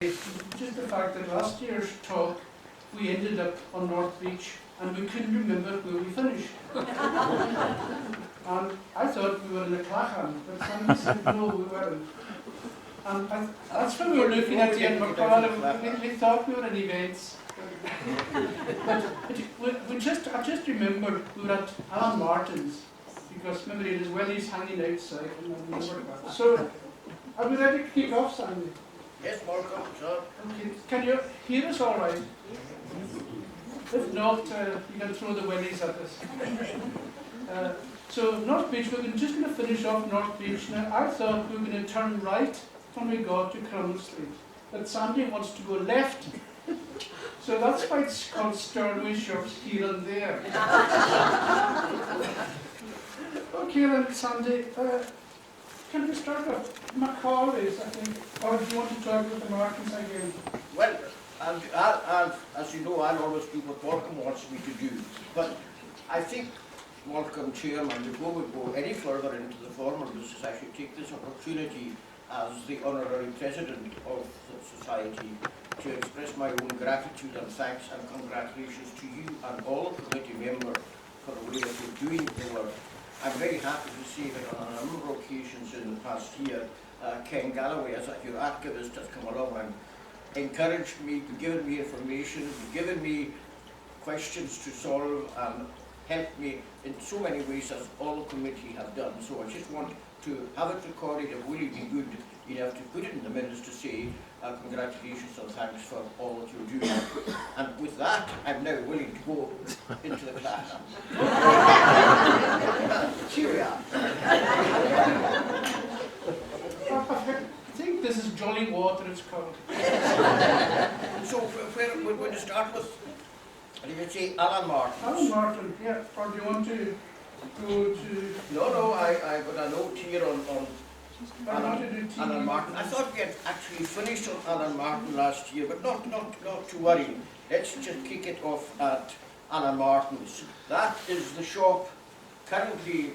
Just the fact that last year's talk we ended up on North Beach and we couldn't remember where we finished. And I thought we were in the Clachan, but somebody said no, we weren't. And that's when we were looking at the end of we thought we were in events. But I just remembered we were at Alan Martin's, because remember he had his wellies hanging outside. And so, are we ready to kick off, Sandy? Yes, Malcolm, sir. Okay. Can you hear us all right? If not, you can throw the wellies at us. So North Beach, we're just going to finish off North Beach. Now, I thought we were going to turn right when we got to Crumble Street, but Sandy wants to go left. So that's why it's called Stornoway shops here and there. Okay then, Sandy, can we start with Macaulay's, I think, or do you want to talk with the Martins again? Well, as you know, I'll always do what Malcolm wants me to do. But I think, Malcolm, Chairman, before we go any further into the formal business, I should take this opportunity as the Honorary President of the Society to express my own gratitude and thanks and congratulations to you and all committee members for the way that you're doing the work. I'm very happy to see that on a number of occasions in the past year, Ken Galloway, as your archivist, has come along and encouraged me, given me information, given me questions to solve, and helped me in so many ways as all the committee have done. So I just want to have it recorded and really be good enough to put it in the minutes to say congratulations and thanks for all that you're doing. And with that, I'm now willing to go into the class. Here we are. I think this is Jolly Water, it's called. So we're going to start with, did you say Alan Martin? Alan Martin, yeah. Or do you want to go to... No, I got a note here on Alan Martin. I thought we had actually finished on Alan Martin last year, but not to worry. Let's just kick it off at Alan Martin's. That is the shop currently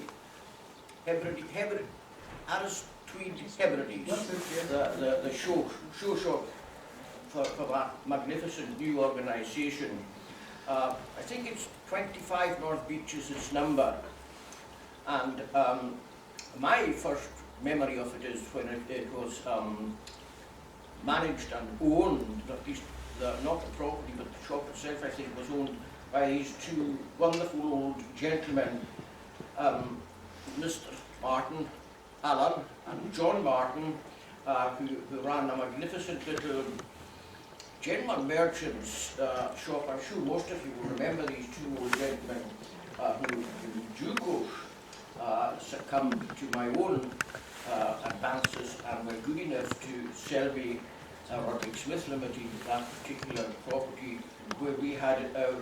Harris Tweed Hebrides, the show shop for that magnificent new organisation. I think it's 25 North Beaches its number, and my first memory of it is when it was managed and owned, at least not the property but the shop itself I think was owned by these two wonderful old gentlemen, Mr. Martin, Alan, and John Martin, who ran a magnificent little general merchant's shop. I'm sure most of you will remember these two old gentlemen who in due course succumbed to my own advances and were good enough to sell me Roderick Smith Limited, that particular property where we had our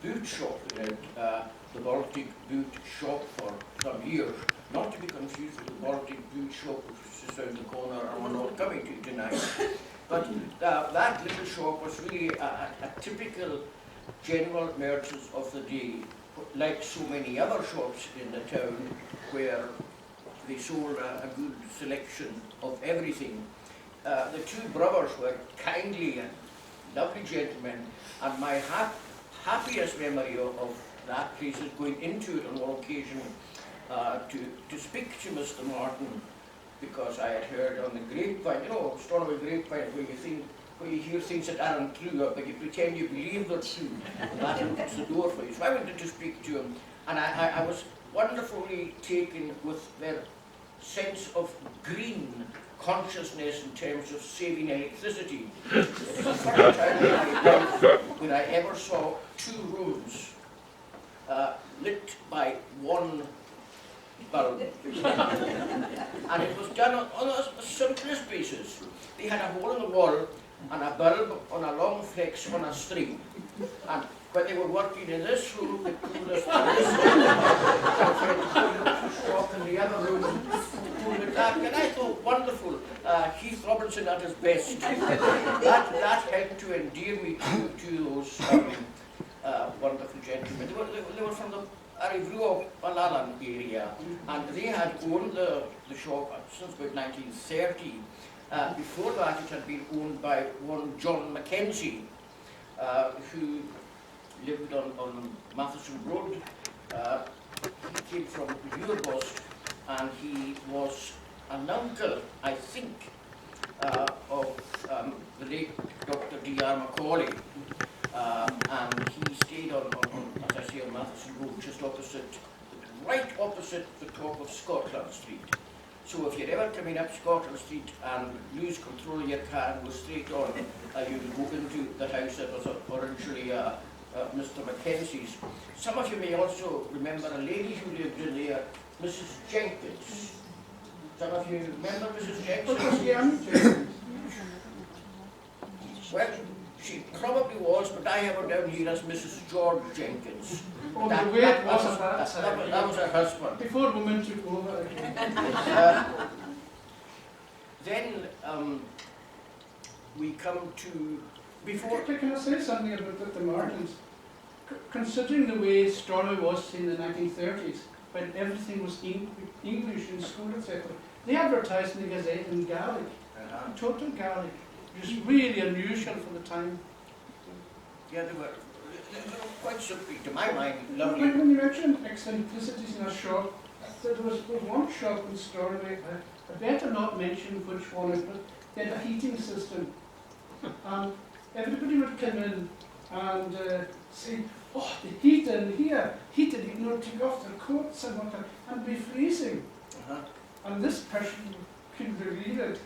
boot shop in it, the Baltic Boot Shop, for some years. Not to be confused with the Baltic Boot Shop which was just around the corner and we're not coming to tonight. But that little shop was really a typical general merchants of the day, like so many other shops in the town where they sold a good selection of everything. The two brothers were kindly and lovely gentlemen, and my happiest memory of that place is going into it on one occasion to speak to Mr. Martin, because I had heard on the grapevine, you know, Stornoway grapevine, where you hear things that aren't true, but you pretend you believe they're true, and that opens the door for you. So I went in to speak to him, and I was wonderfully taken with their sense of green consciousness in terms of saving electricity. It was the first time in my life when I ever saw two rooms lit by one bulb. And it was done on a simplest basis. They had a hole in the wall and a bulb on a long flex on a string. And when they were working in this room, they pulled us to this room, shop in the other room, pulled it back, and I thought, wonderful, Heath Robinson at his best. That helped to endear me to those wonderful gentlemen. They were from the Arivru Balalan area, and they had owned the shop since about 1930. Before that, it had been owned by one John Mackenzie, who lived on Matheson Road. He came from Urbos, and he was an uncle, I think, of the late Dr. D.R. Macaulay. And he stayed on, as I say, on Matheson Road, just opposite, right opposite the top of Scotland Street. So if you're ever coming up Scotland Street and lose control of your car and go straight on, you'll go into the house that was originally Mr. Mackenzie's. Some of you may also remember a lady who lived in there, Mrs. Jenkins. Some of you remember Mrs. Jenkins? Well, she probably was, but I have her down here as Mrs. George Jenkins. Oh, the way it was at that time. That was her husband. Before women took over. Then we come to before. Can I say something about the Martins? Considering the way Stornoway was in the 1930s, when everything was English in school, etc., they advertised in the Gazette in Gaelic, total Gaelic. It was really unusual for the time. Yeah, they were quite simply, to my mind, lovely. When you mentioned eccentricities in a shop, there was one shop in Stornoway, I better not mention which one, but they had a heating system. And everybody would come in and say, oh, the heat in here, heated, you know, take off their coats and whatnot, and be freezing. And this person couldn't believe it.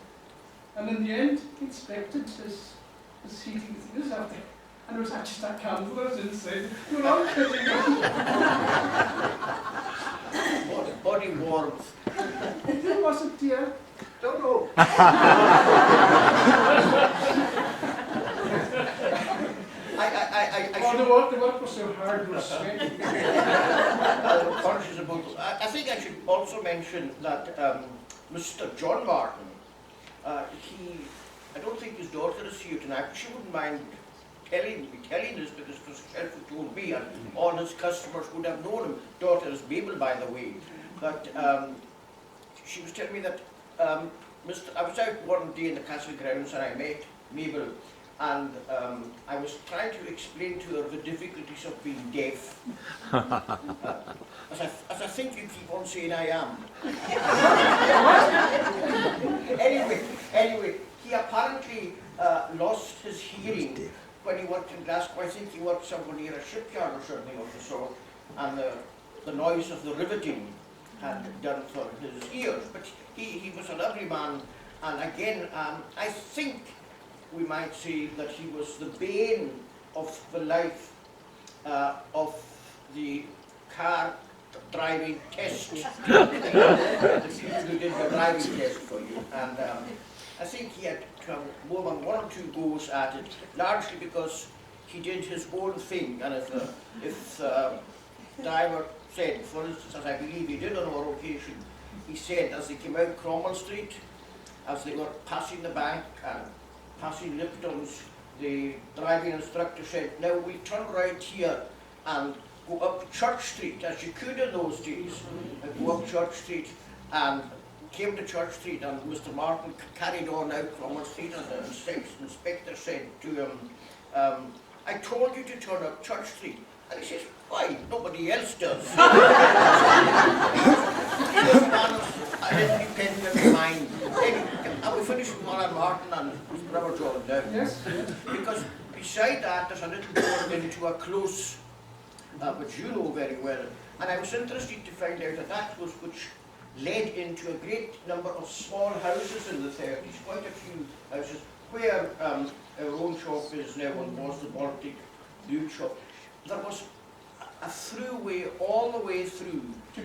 And in the end, he inspected his heating this after, and there was actually that candle that was inside. You were all kidding me. Body warmth. It wasn't, dear. Don't know. The work was so hard, it was sweating. I'm conscious about. I think I should also mention that Mr. John Martin, I don't think his daughter is here tonight, but she wouldn't mind telling this because it was herself who told me, and all his customers would have known him. Daughter is Mabel, by the way. But she was telling me that I was out one day in the castle grounds and I met Mabel, and I was trying to explain to her the difficulties of being deaf. As I think you keep on saying I am. Anyway, he apparently lost his hearing when he worked in Glasgow. I think he worked somewhere near a shipyard or something of the sort, and the noise of the riveting had done for his ears. But he was a lovely man, and again, I think we might say that he was the bane of the life of the car driving test. The people who did the driving test for you. And I think he had more than one or two goes at it, largely because he did his own thing. And if driver said, for instance, as I believe he did on our occasion, he said as they came out Cromwell Street, as they were passing the bank and passing Lipton's, the driving instructor said, now we turn right here and go up Church Street, as you could in those days, and go up Church Street, and came to Church Street, and Mr. Martin carried on out Cromwell Street, and the inspector said to him, I told you to turn up Church Street. And he says, why? Nobody else does. He was a man of an independent mind. And we finished with Alan Martin and his brother John now. Yes. Because beside that, there's a little door into a close, which you know very well. And I was interested to find out that close, which led into a great number of small houses in the 30s, quite a few houses, where our own shop is now and was the Baltic Blue shop. There was a throughway all the way through to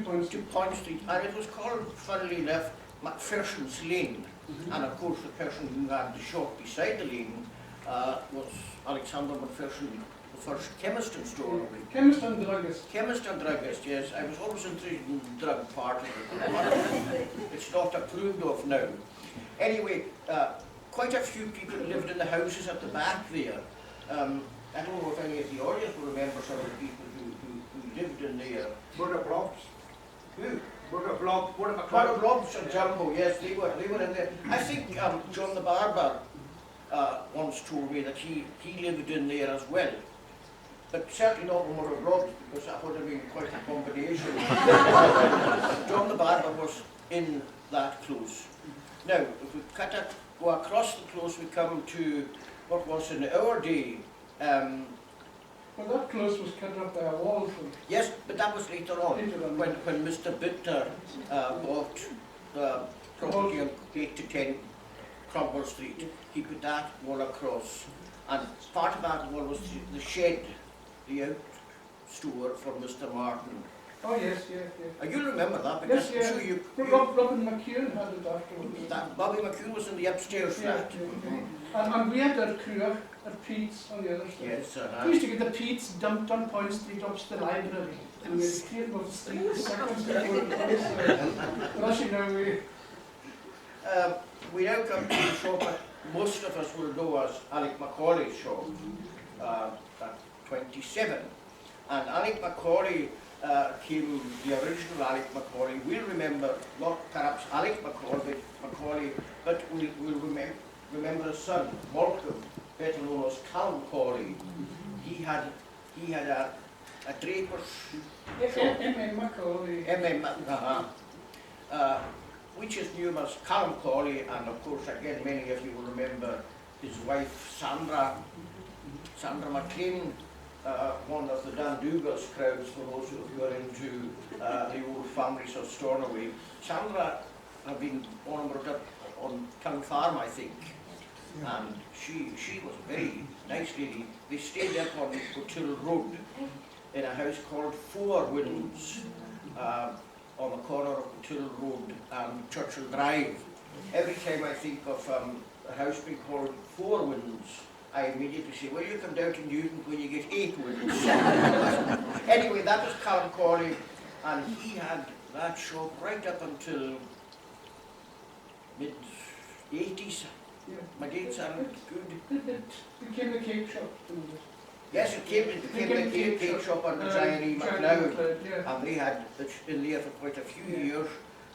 Point Street, and it was called, funnily enough, Macpherson's Lane. And of course, the person who had the shop beside the lane was Alexander Macpherson, the first chemist in Stornoway. Chemist and druggist. Chemist and druggist, yes. I was always interested in the drug part of it. It's not approved of now. Anyway, quite a few people lived in the houses at the back there. I don't know if any of the audience will remember some of the people who lived in there. Murder blocks. Who? What Blobs and Jumbo, yes, they were in there. I think John the Barber once told me that he lived in there as well. But certainly not when we were robbed, because that would have been quite a combination. John the Barber was in that close. Now, if we go across the close, we come to what was in our day. Well, that close was cut up by a wall from... Yes, but that was later on, Later on. when Mr. Bittner bought the property on 8 to 10 Cromwell Street. He put that wall across, and part of that wall was the shed, the out store for Mr. Martin. Oh, yes, yeah. And you'll remember that, because Yes, I'm sure you... Robin McEwen had it afterwards. That Bobby McHugh was in the upstairs flat. And we had our crew, our Pete's on the other side. Yes, We used to get the Pete's dumped on Point Street up to the library. And we'd clear them off the street the seconds before the police. But as you know, we now come to the shop that most of us will know as Alec Macaulay's shop, at 27. And Alec Macaulay came, the original Alec Macaulay. We'll remember, not perhaps Alec Macaulay, but we'll remember his son, Malcolm, better known as Callum Macaulay. He had a draper's shop. M.A. Macaulay. Which is new as Callum Macaulay, and of course again many of you will remember his wife Sandra McLean, one of the Dan Dougal's crowds for those of you who are into the old families of Stornoway. Sandra had been born and brought up on Town Farm, I think, and she was a very nice lady. They stayed up on O'Till Road in a house called Four Winds, on the corner of O'Till Road and Churchill Drive. Every time I think of a house being called Four Winds, I immediately say, well, you come down to Newton when you get 8 winds. Anyway, that was Callum Macaulay, and he had that shop right up until mid-80s. Yeah. My dates are good. It became the cake shop, didn't it? Yes, it became the cake shop on the Giant MacLeod, and they had it in there for quite a few years,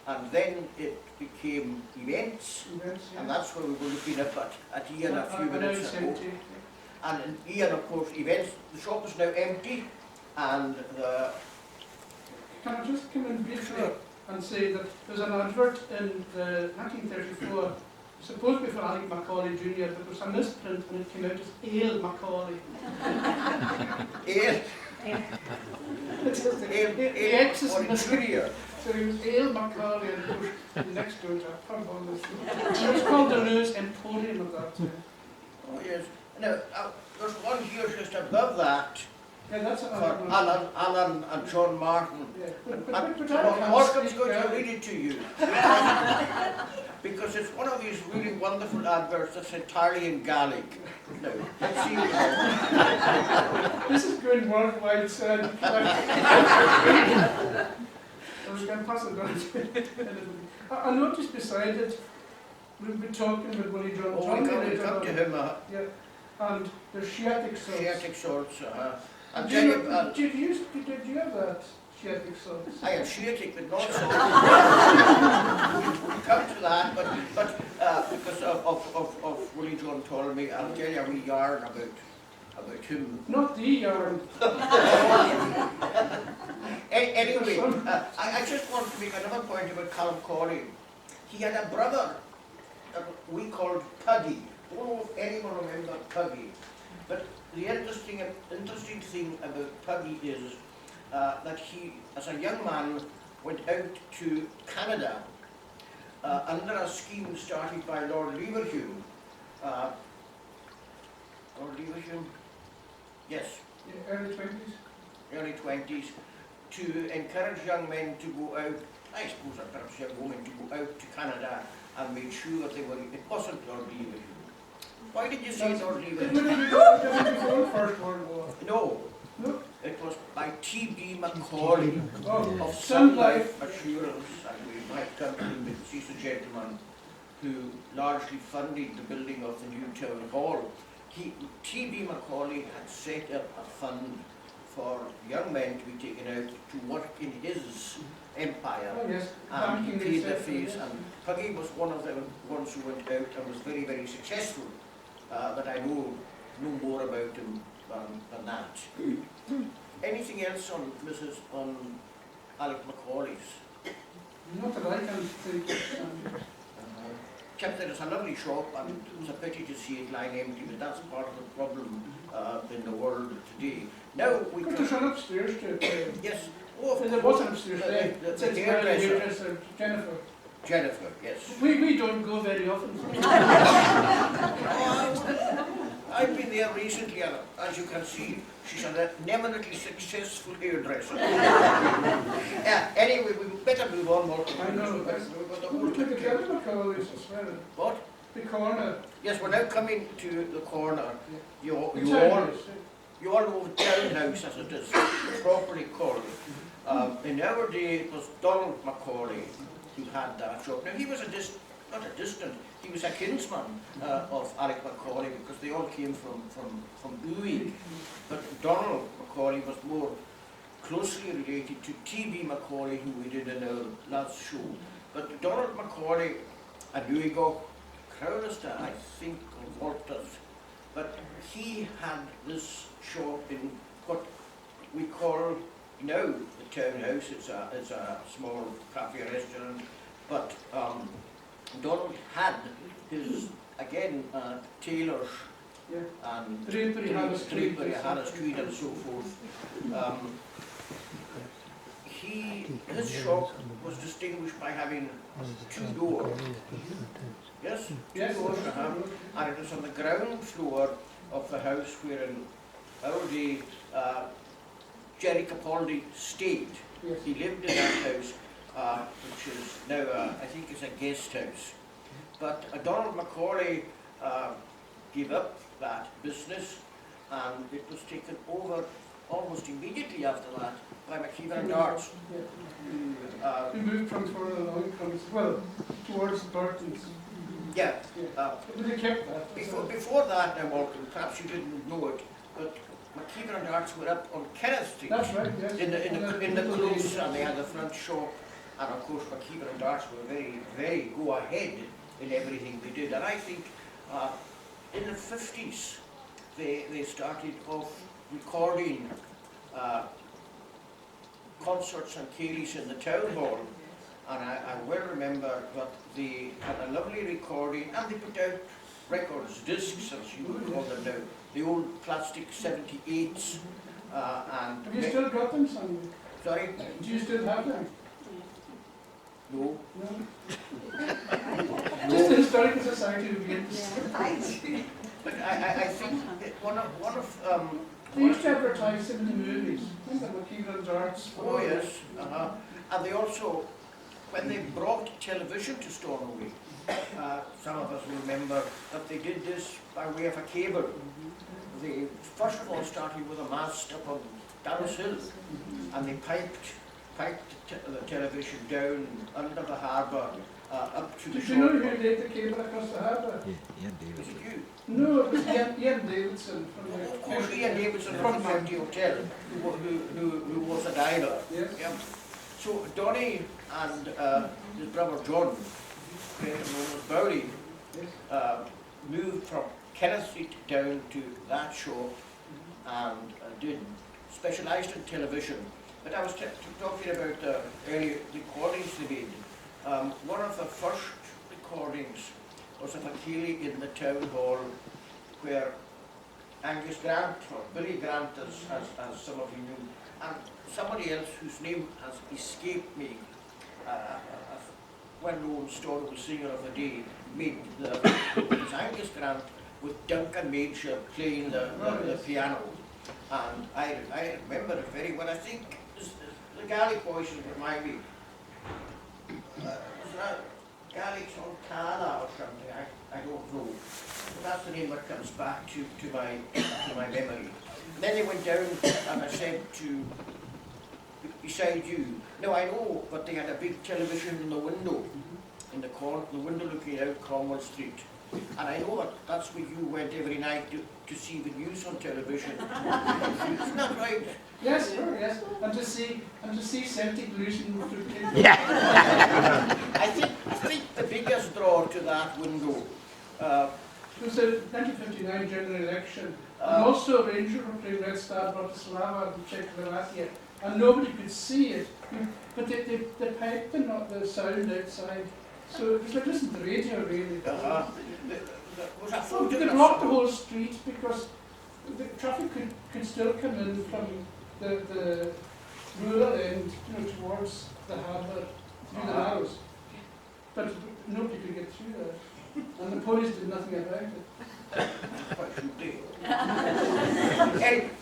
and then it became events, and that's where we were looking up at Ian a few minutes ago. And in Ian, of course, events, the shop is now empty, and the... Can I just come in briefly and say that there's an advert in 1934, supposed to be for Alec Macaulay Jr., but there was a misprint and it came out as Ale Macaulay. Ale? The or inferior. So he was Ale Macaulay, and of course next door to a pub on the street. It was called the Lewis Emporium at that time. Oh yes. Now, there's one here just above that, Yeah, that's for another one. Alan and John Martin. Yeah. And I can't Malcolm's speak, going to read it to you. Because it's one of these really wonderful adverts that's entirely in Gaelic. No, let's see it. This is going worldwide, so I was going to pass it on to anybody. I noticed beside it, we've been talking with Willie John Oh, Tommy we later come on. to him, Yeah, and there's Shiatic sauce. Shiatic salts. And Did you, then did you have that Shiatic sauce? I am Shiatic, but not so. We'll come to that, but because of Willie John told me, I'll tell you a wee yarn about him. Not the yarn. Anyway, I just want to make another point about Callum Macaulay. He had a brother that we called Puggy. I don't know if anyone remembers Puggy, but the interesting thing about Puggy is that he, as a young man, went out to Canada under a scheme started by Lord Leverhulme. Lord Leverhulme? Yes. Yeah, early 20s. Early 20s, to encourage young men to go out, I suppose, or perhaps young women, to go out to Canada and make sure that they were, it wasn't Lord Leverhulme. Why did you say Lord Leverhulme? Before the First World War. No, No? it was by T.B. Macaulay Oh, of Sun Sun Life. Life Assurance, and we might come to him, he's the gentleman who largely funded the building of the new town hall. T.B. Macaulay had set up a fund for young men to be taken out to work in his empire, Oh, yes. and he Banking, paid their etc., fees, yes. and Puggy was one of the ones who went out and was very, very successful, that I know more about him than that. Anything else on Alec Macaulay's? Not that I can think of. Except that it's a lovely shop, and it's a pity to see it lying empty, but that's part of the problem in the world today. Now we But can... there's an upstairs to it. Yes. Oh, There was an upstairs there. The It's the hairdresser. hairdresser, Jennifer. Jennifer, yes. We don't go very often. I've been there recently, and as you can see, she's an eminently successful hairdresser. Anyway, we better move on, Martin. I know. We've got the whole Look at the picture. Macaulay's as well. What? The corner. Yes, we're now coming to the corner. You all Townhouse, know the townhouse, as it is properly called. In our day, it was Donald Macaulay who had that shop. Now, he was not a distant, he was a kinsman of Alec Macaulay, because they all came from Uig. But Donald Macaulay was more closely related to T.B. Macaulay, who we did in our last show. But Donald Macaulay and Uigo, Crownister, I think, or Walters, but he had this shop in what we call now the townhouse. It's a small cafe restaurant, but Donald had his, again, tailors yeah. and Drapery, Harris Street. Harris Street and so forth. His shop was distinguished by having 2 doors. Yes? Yes. 2 doors, and it was on the ground floor of the house where in our day Jerry Capaldi stayed. Yes. He lived in that house, which is now, I think it's a guest house. But Donald Macaulay gave up that business, and it was taken over almost immediately after that by McKeever and Darts. Yeah. We moved from Stornoway, towards Burton's. Yeah. But they kept that. Before that, now, Walton, perhaps you didn't know it, but McKeever and Darts were up on Kenneth Street. That's right, yes. In the close, and they had the front shop, and of course McKeever and Darts were very, very go ahead in everything they did. And I think in the 50s they started off recording concerts and ceilidhs in the town hall, and I well remember that they had a lovely recording, and they put out records, discs as you would call them now, the old plastic 78s. And Have you still got them, Sandy? Sorry? Do you still have them? No. No? Just the Historical Society would be interested. But I think that one of They used to advertise them in the movies. Remember McKeever and Darts? oh yes, and they also, when they brought television to Stornoway, some of us remember that they did this by way of a cable. They first of all started with a mast up on Dallas Hill, and they piped the television down under the harbour up to the Did shore. you know who laid the cable across the harbour? Was it you? No, it was Ian Davidson from the... Of course, Ian Davidson from the County Hotel, who was a diver. Yes. Yeah. So Donny and his brother John, known as Bowley, Yes. moved from Kenneth Street down to that shop and specialised in television. But I was talking about the early recordings they made. One of the first recordings was of a ceilidh in the town hall where Angus Grant, or Billy Grant as some of you knew, and somebody else whose name has escaped me, a well-known Stornoway singer of the day, made it was Angus Grant with Duncan Major playing the piano. And I remember it very well. I think the Gaelic voices remind me. Was that Gaelic on Tala or something? I don't know. But that's the name that comes back to my memory. And then they went down, and I said to beside you. Now I know, but they had a big television in the window, in the window looking out Cromwell Street. And I know that's where you went every night to see the news on television. Isn't that right? Yes, sure, yes. And to see Celtic losing through Kilkenny. Yeah. I think the biggest draw to that window. It was the 1959 general election, and also Rangers were playing Red Star Bratislava in Czechoslovakia, and nobody could see it, but they piped the sound outside, so it was like listening to the radio really. Was that So they blocked the whole street because the traffic could still come in from the rural end, towards the harbour, through the Narrows, but nobody could get through there. And the police did nothing about it. Why should they?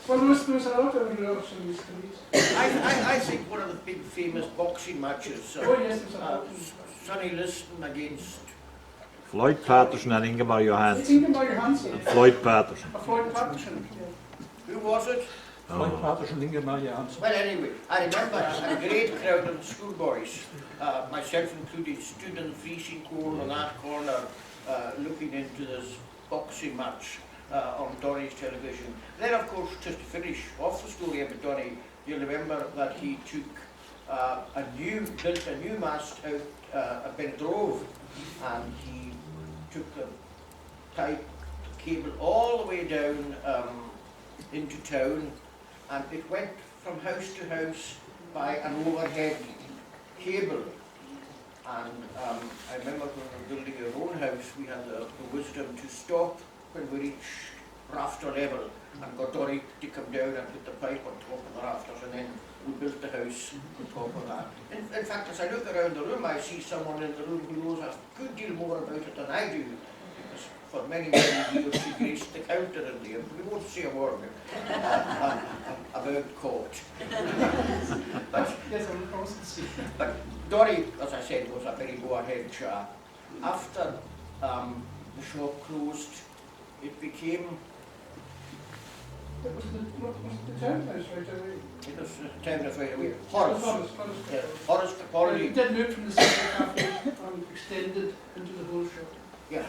Well, there was a lot of eruption in the streets. I think one of the big famous boxing matches, Oh yes, there was a lot. Sonny Liston against Floyd Patterson and Ingemar Johansson. Ingemar Johansson. Floyd Patterson. Floyd Patterson. Yeah. who was it? Floyd Patterson, Ingemar Johansson. Well, anyway, I remember a great crowd of schoolboys, myself included, stood in the freezing cold on that corner, looking into this boxing match on Donny's television. Then, of course, just to finish off the story about Donny, you'll remember that he took built a new mast out at Bendrove, and he took the pipe cable all the way down into town, and it went from house to house by an overhead cable. And I remember when we were building our own house, we had the wisdom to stop when we reached rafter level and got Dory to come down and put the pipe on top of the rafters, and then we built the house on top of that. In fact, as I look around the room, I see someone in the room who knows a good deal more about it than I do. Because for many, many years she graced the counter in there. We won't say a word about court. But Yes, I will also see. but Dory, as I said, was a very go-ahead chap. After the shop closed, it became, It was the townhouse right away. it was a town of right away, Horace. Horace. Horace Capaldi. It did move from the central cafe and extended into the whole shop. Yeah,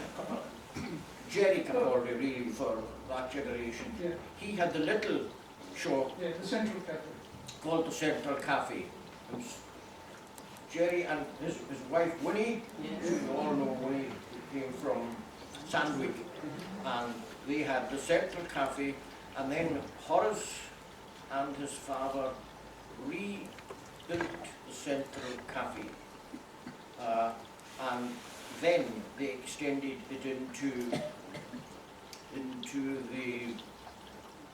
Jerry Capaldi really for that generation. Yeah, He had the little shop yeah, the central cafe. called the Central Cafe. It was Jerry and his wife Winnie, you all know Winnie, who came from Sandwich, and they had the Central Cafe, and then Horace and his father rebuilt the Central Cafe, and then they extended it into the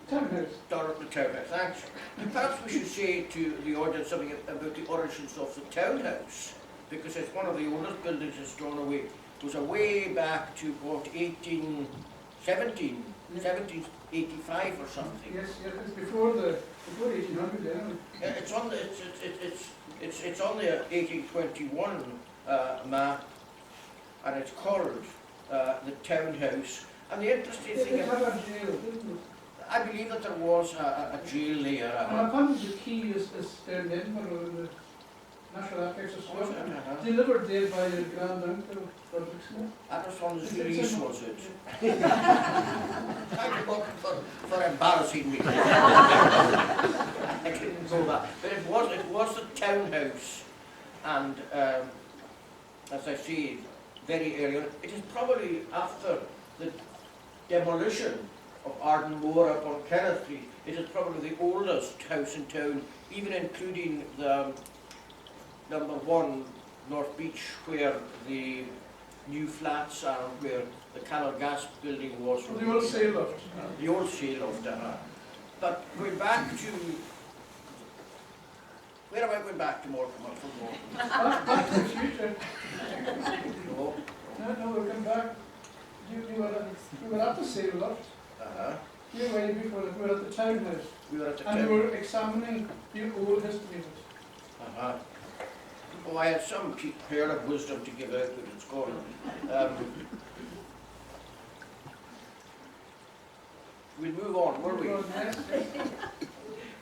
Townhouse. the townhouse. Thanks. And perhaps we should say to the audience something about the origins of the townhouse, because it's one of the oldest buildings in Stornoway. It was way back to about 1785 or something. Yes, yes, it's before 1800, yeah. It's on the it's on the 1821 map, and it's called the townhouse. And the interesting It thing, had a jail, didn't it? I believe that there was a jail there. And apparently the key is down in Edinburgh in the National Archives of Scotland. Delivered there by your grand uncle, Roderick Smith. That was on his release, was it? Thank you for embarrassing me. I didn't know that. But it was the townhouse, and as I say, very early on. It is probably after the demolition of Arden Moor up on Kenneth Street. It is probably the oldest house in town, even including the number 1 North Beach, where the new flats are, where the Canal Gas building was. The old sail loft. The old sail loft. But going back to, where am I going back to more from more? Back to the future. No. No, we'll come back. You were at the sail loft. You were way before that. We were at the townhouse. We were at the And we town. were examining the old history of it. Oh, I had some pearl of wisdom to give out, but it's gone. We'll move on, will we? Yes,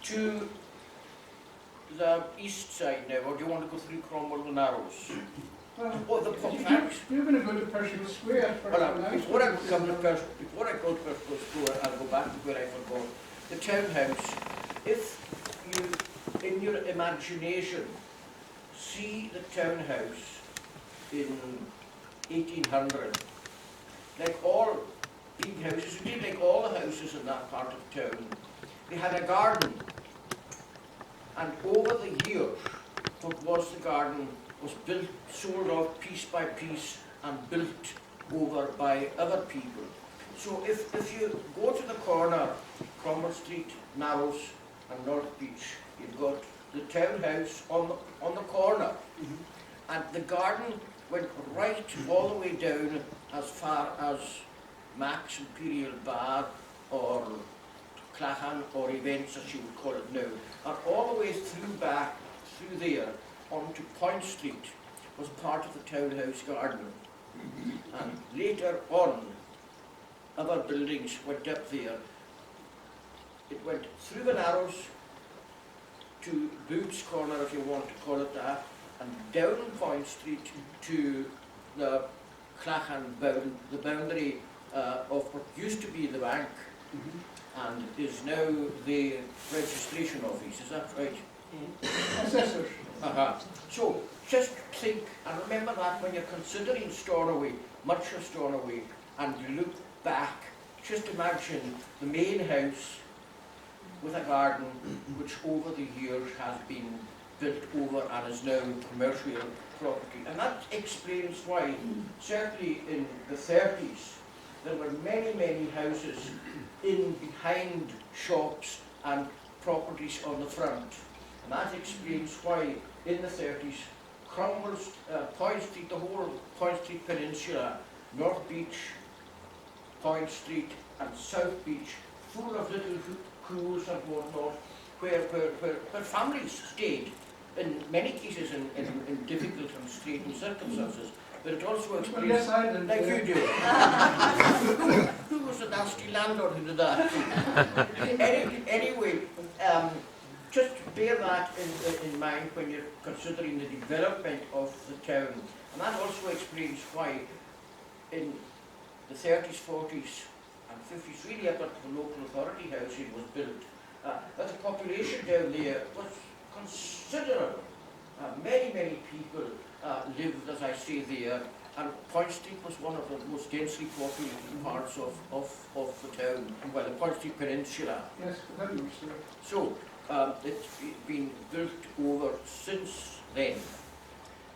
To the east side now, or do you want to go through Cromwell and Narrows? Oh, the thanks. You're going to go to Pershing Square for Well, an before I go to Pershing Square, I'll go back to where I forgot. The townhouse. If you, in your imagination, see the townhouse in 1800, like all big houses, indeed like all the houses in that part of town, they had a garden. And over the years, what was the garden was built, sold off piece by piece and built over by other people. So if you go to the corner, Cromwell Street, Narrows and North Beach, you've got the townhouse on the corner. And the garden went right all the way down as far as Max Imperial Bar or Clachan or Events as you would call it now. And all the way through there onto Point Street was part of the townhouse garden. And later on, other buildings went up there. It went through the Narrows to Boots Corner, if you want to call it that, and down Point Street to the Clachan the boundary of what used to be the bank and is now the registration office. Is that right? assessors. So just think and remember that when you're considering Stornoway, much of Stornoway, and you look back, just imagine the main house with a garden which over the years has been built over and is now commercial property. And that explains why, certainly in the 30s, there were many, many houses in behind shops and properties on the front. And that explains why in the 30s, Cromwell's, Point Street, the whole Point Street Peninsula, North Beach, Point Street and South Beach, full of little cools and whatnot, where families stayed, in many cases in difficult and straitened circumstances. But it also explains, Yes, I did. like you do. Who was the nasty landlord who did that? Anyway, just bear that in mind when you're considering the development of the town. And that also explains why in the 30s, 40s and 50s, really up until the local authority housing was built, that the population down there was considerable. Many, many people lived, as I say, there, and Point Street was one of the most densely populated parts of the town, well, the Point Street Peninsula. Yes, that was true. So, it's been built over since then.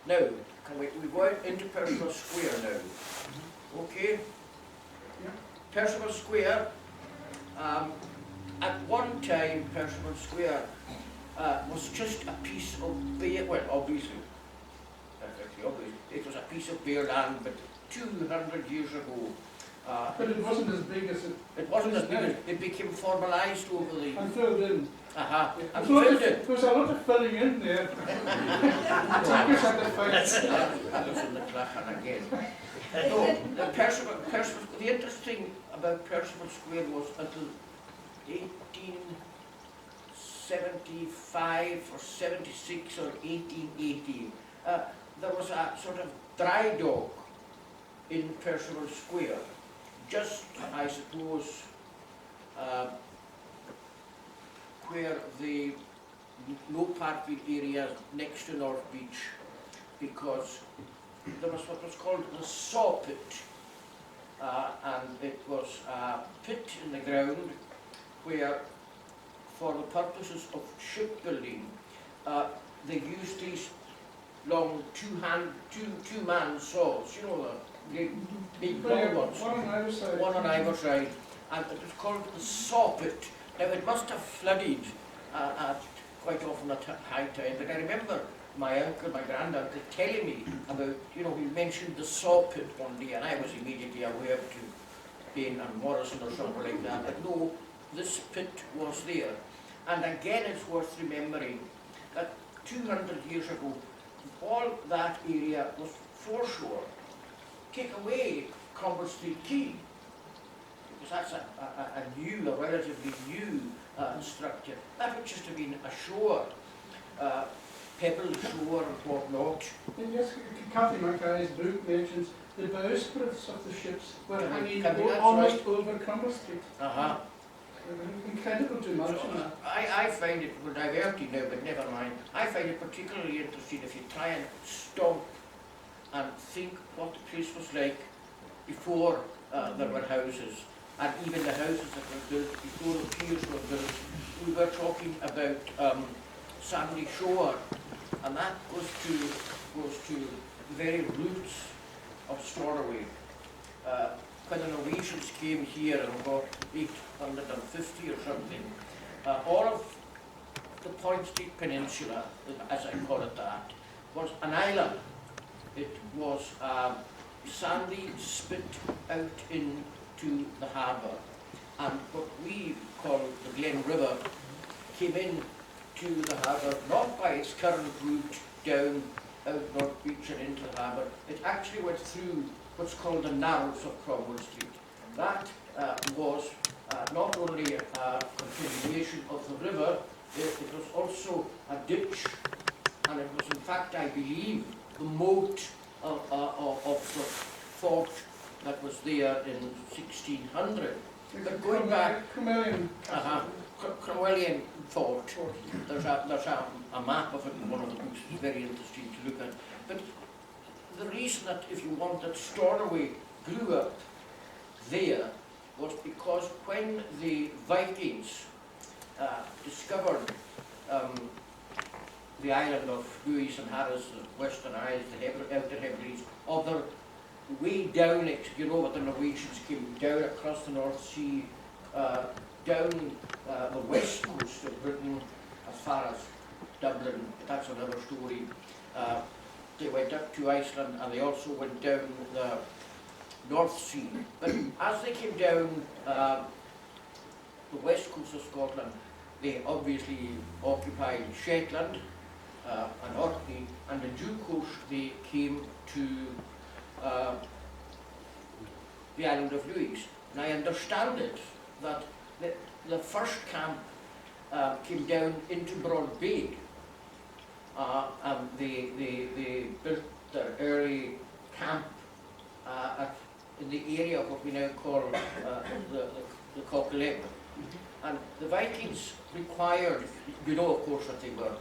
Now, can we go out into Percival Square now? Okay? Yeah. Percival Square, at one time, Percival Square was just a piece of bare, well, obviously, perfectly obvious, it was a piece of bare land, but 200 years ago. But it wasn't as big as it. It wasn't as big as it became formalised over the. And filled in. And filled in. There was a lot of filling in there. Takers had to fight. That was in the Clachan again. No, Percival, the interesting thing about Percival Square was until 1875 or 76 or 1880, there was a sort of dry dock in Percival Square, just, I suppose, where the low parking area next to North Beach, because there was what was called the saw pit, and it was a pit in the ground where, for the purposes of shipbuilding, they used these long two-man saws, you know, the great big long ones. One on either side. One on either side, and it was called the saw pit. Now it must have flooded quite often at high tide, but I remember my uncle, my granduncle, telling me about, you know, he mentioned the saw pit one day, and I was immediately aware to Bain and Morrison or something like that, but no, this pit was there. And again, it's worth remembering that 200 years ago, all that area was foreshore. Take away Cromwell Street Quay, because that's a relatively new structure. That would just have been ashore. pebble shore and whatnot. And yes, Captain Mackay's book mentions the bowsprits of the ships were hanging That's almost right. over Crummer Street. Uh-huh. Incredible to imagine. I find it, we're diverting now, but never mind. I find it particularly interesting if you try and stop and think what the place was like before there were houses, and even the houses that were built before the piers were built. We were talking about Sandy Shore, and that goes to the very roots of Stornoway. When the Norwegians came here in about 850 or something, all of the Point Street Peninsula, as I call it that, was an island. It was sandy spit out into the harbour, and what we call the Glen River came in to the harbour not by its current route down out North Beach and into the harbour. It actually went through what's called the narrows of Cromwell Street. That was not only a continuation of the river, it was also a ditch, and it was in fact, I believe, the moat of the fort that was there in 1600. But going back, Cromwellian fort, there's a map of it in one of the books. It's very interesting to look at. But the reason that, if you want, that Stornoway grew up there was because when the Vikings discovered the island of Lewis and Harris, the Western Isles, the Outer Hebrides, or their way down it, you know, what the Norwegians came down across the North Sea, down the west coast of Britain as far as Dublin. That's another story. They went up to Iceland, and they also went down the North Sea. But as they came down the west coast of Scotland, they obviously occupied Shetland and Orkney, and in due course they came to the island of Lewis. And I understand it that the first camp came down into Broad Bay, and they built their early camp in the area of what we now call the Coquelin. And the Vikings required, you know, of course, that they were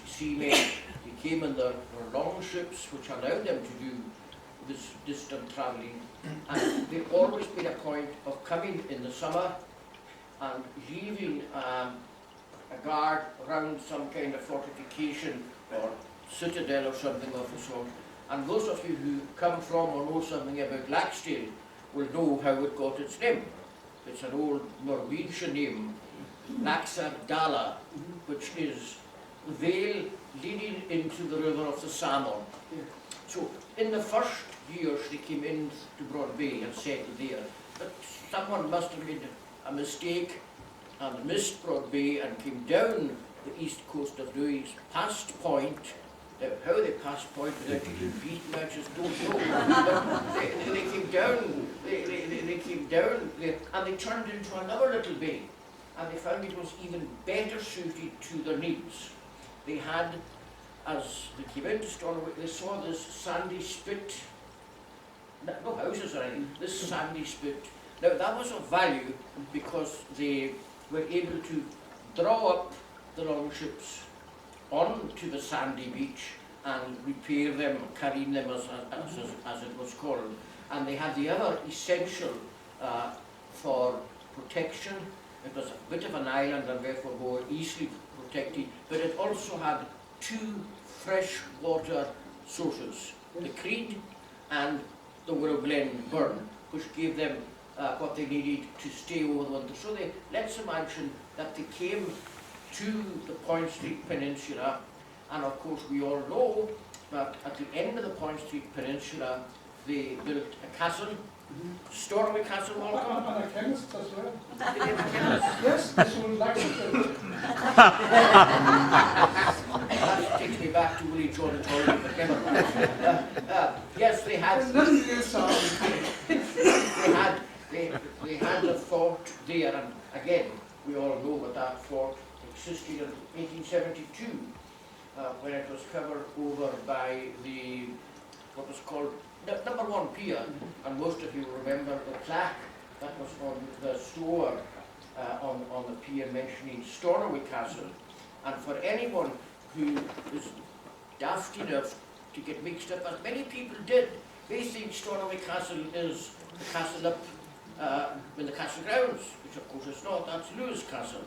seamen. They came in their long ships, which allowed them to do this distant travelling, and they always made a point of coming in the summer and leaving a guard around some kind of fortification or citadel or something of the sort. And those of you who come from or know something about Laxdale will know how it got its name. It's an old Norwegian name, Laxar Dala, which is the vale leading into the river of the Salmon. So in the first years they came into Broad Bay and settled there, but someone must have made a mistake and missed Broad Bay and came down the east coast of Lewis, past Point. How they passed Point without getting beaten, I just don't know. But they came down, they came down there, and they turned into another little bay, and they found it was even better suited to their needs. They had, as they came into Stornoway, they saw this sandy spit, no houses or anything, this sandy spit. Now that was of value because they were able to draw up the long ships onto the sandy beach and repair them, careen them as it was called. And they had the other essential for protection. It was a bit of an island and therefore more easily protected, but it also had two fresh water sources, the Creed and the Willow Glen Burn, which gave them what they needed to stay over the winter. So let's imagine that they came to the Point Street Peninsula, and of course we all know that at the end of the Point Street Peninsula they built a castle, Stornoway Castle, welcome. And a chemist as well. They did a chemist. Yes, this one likes it. That takes me back to Willie John and Tory, but never mind. Yes, they had. They had the fort there, and again, we all know that that fort existed in 1872. when it was covered over by the, what was called number 1 pier, and most of you remember the plaque that was on the store on the pier mentioning Stornoway Castle. And for anyone who is daft enough to get mixed up, as many people did, they think Stornoway Castle is the castle up in the castle grounds, which of course it's not. That's Lewis Castle.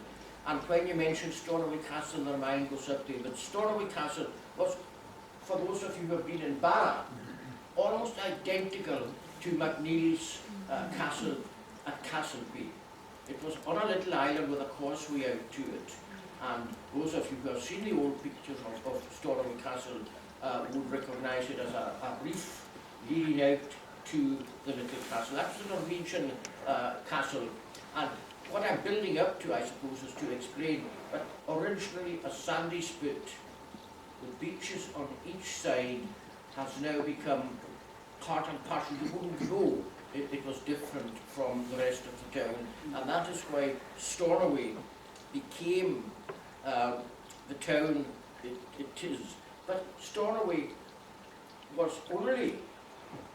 And when you mention Stornoway Castle, their mind goes up there. But Stornoway Castle was, for those of you who have been in Barra, almost identical to McNeil's castle at Castleby. It was on a little island with a causeway out to it. And those of you who have seen the old pictures of Stornoway Castle would recognise it as a reef leading out to the little castle. That's the Norwegian castle. And what I'm building up to, I suppose, is to explain that originally a sandy spit with beaches on each side has now become part and parcel. You wouldn't know it was different from the rest of the town. And that is why Stornoway became the town it is. But Stornoway was only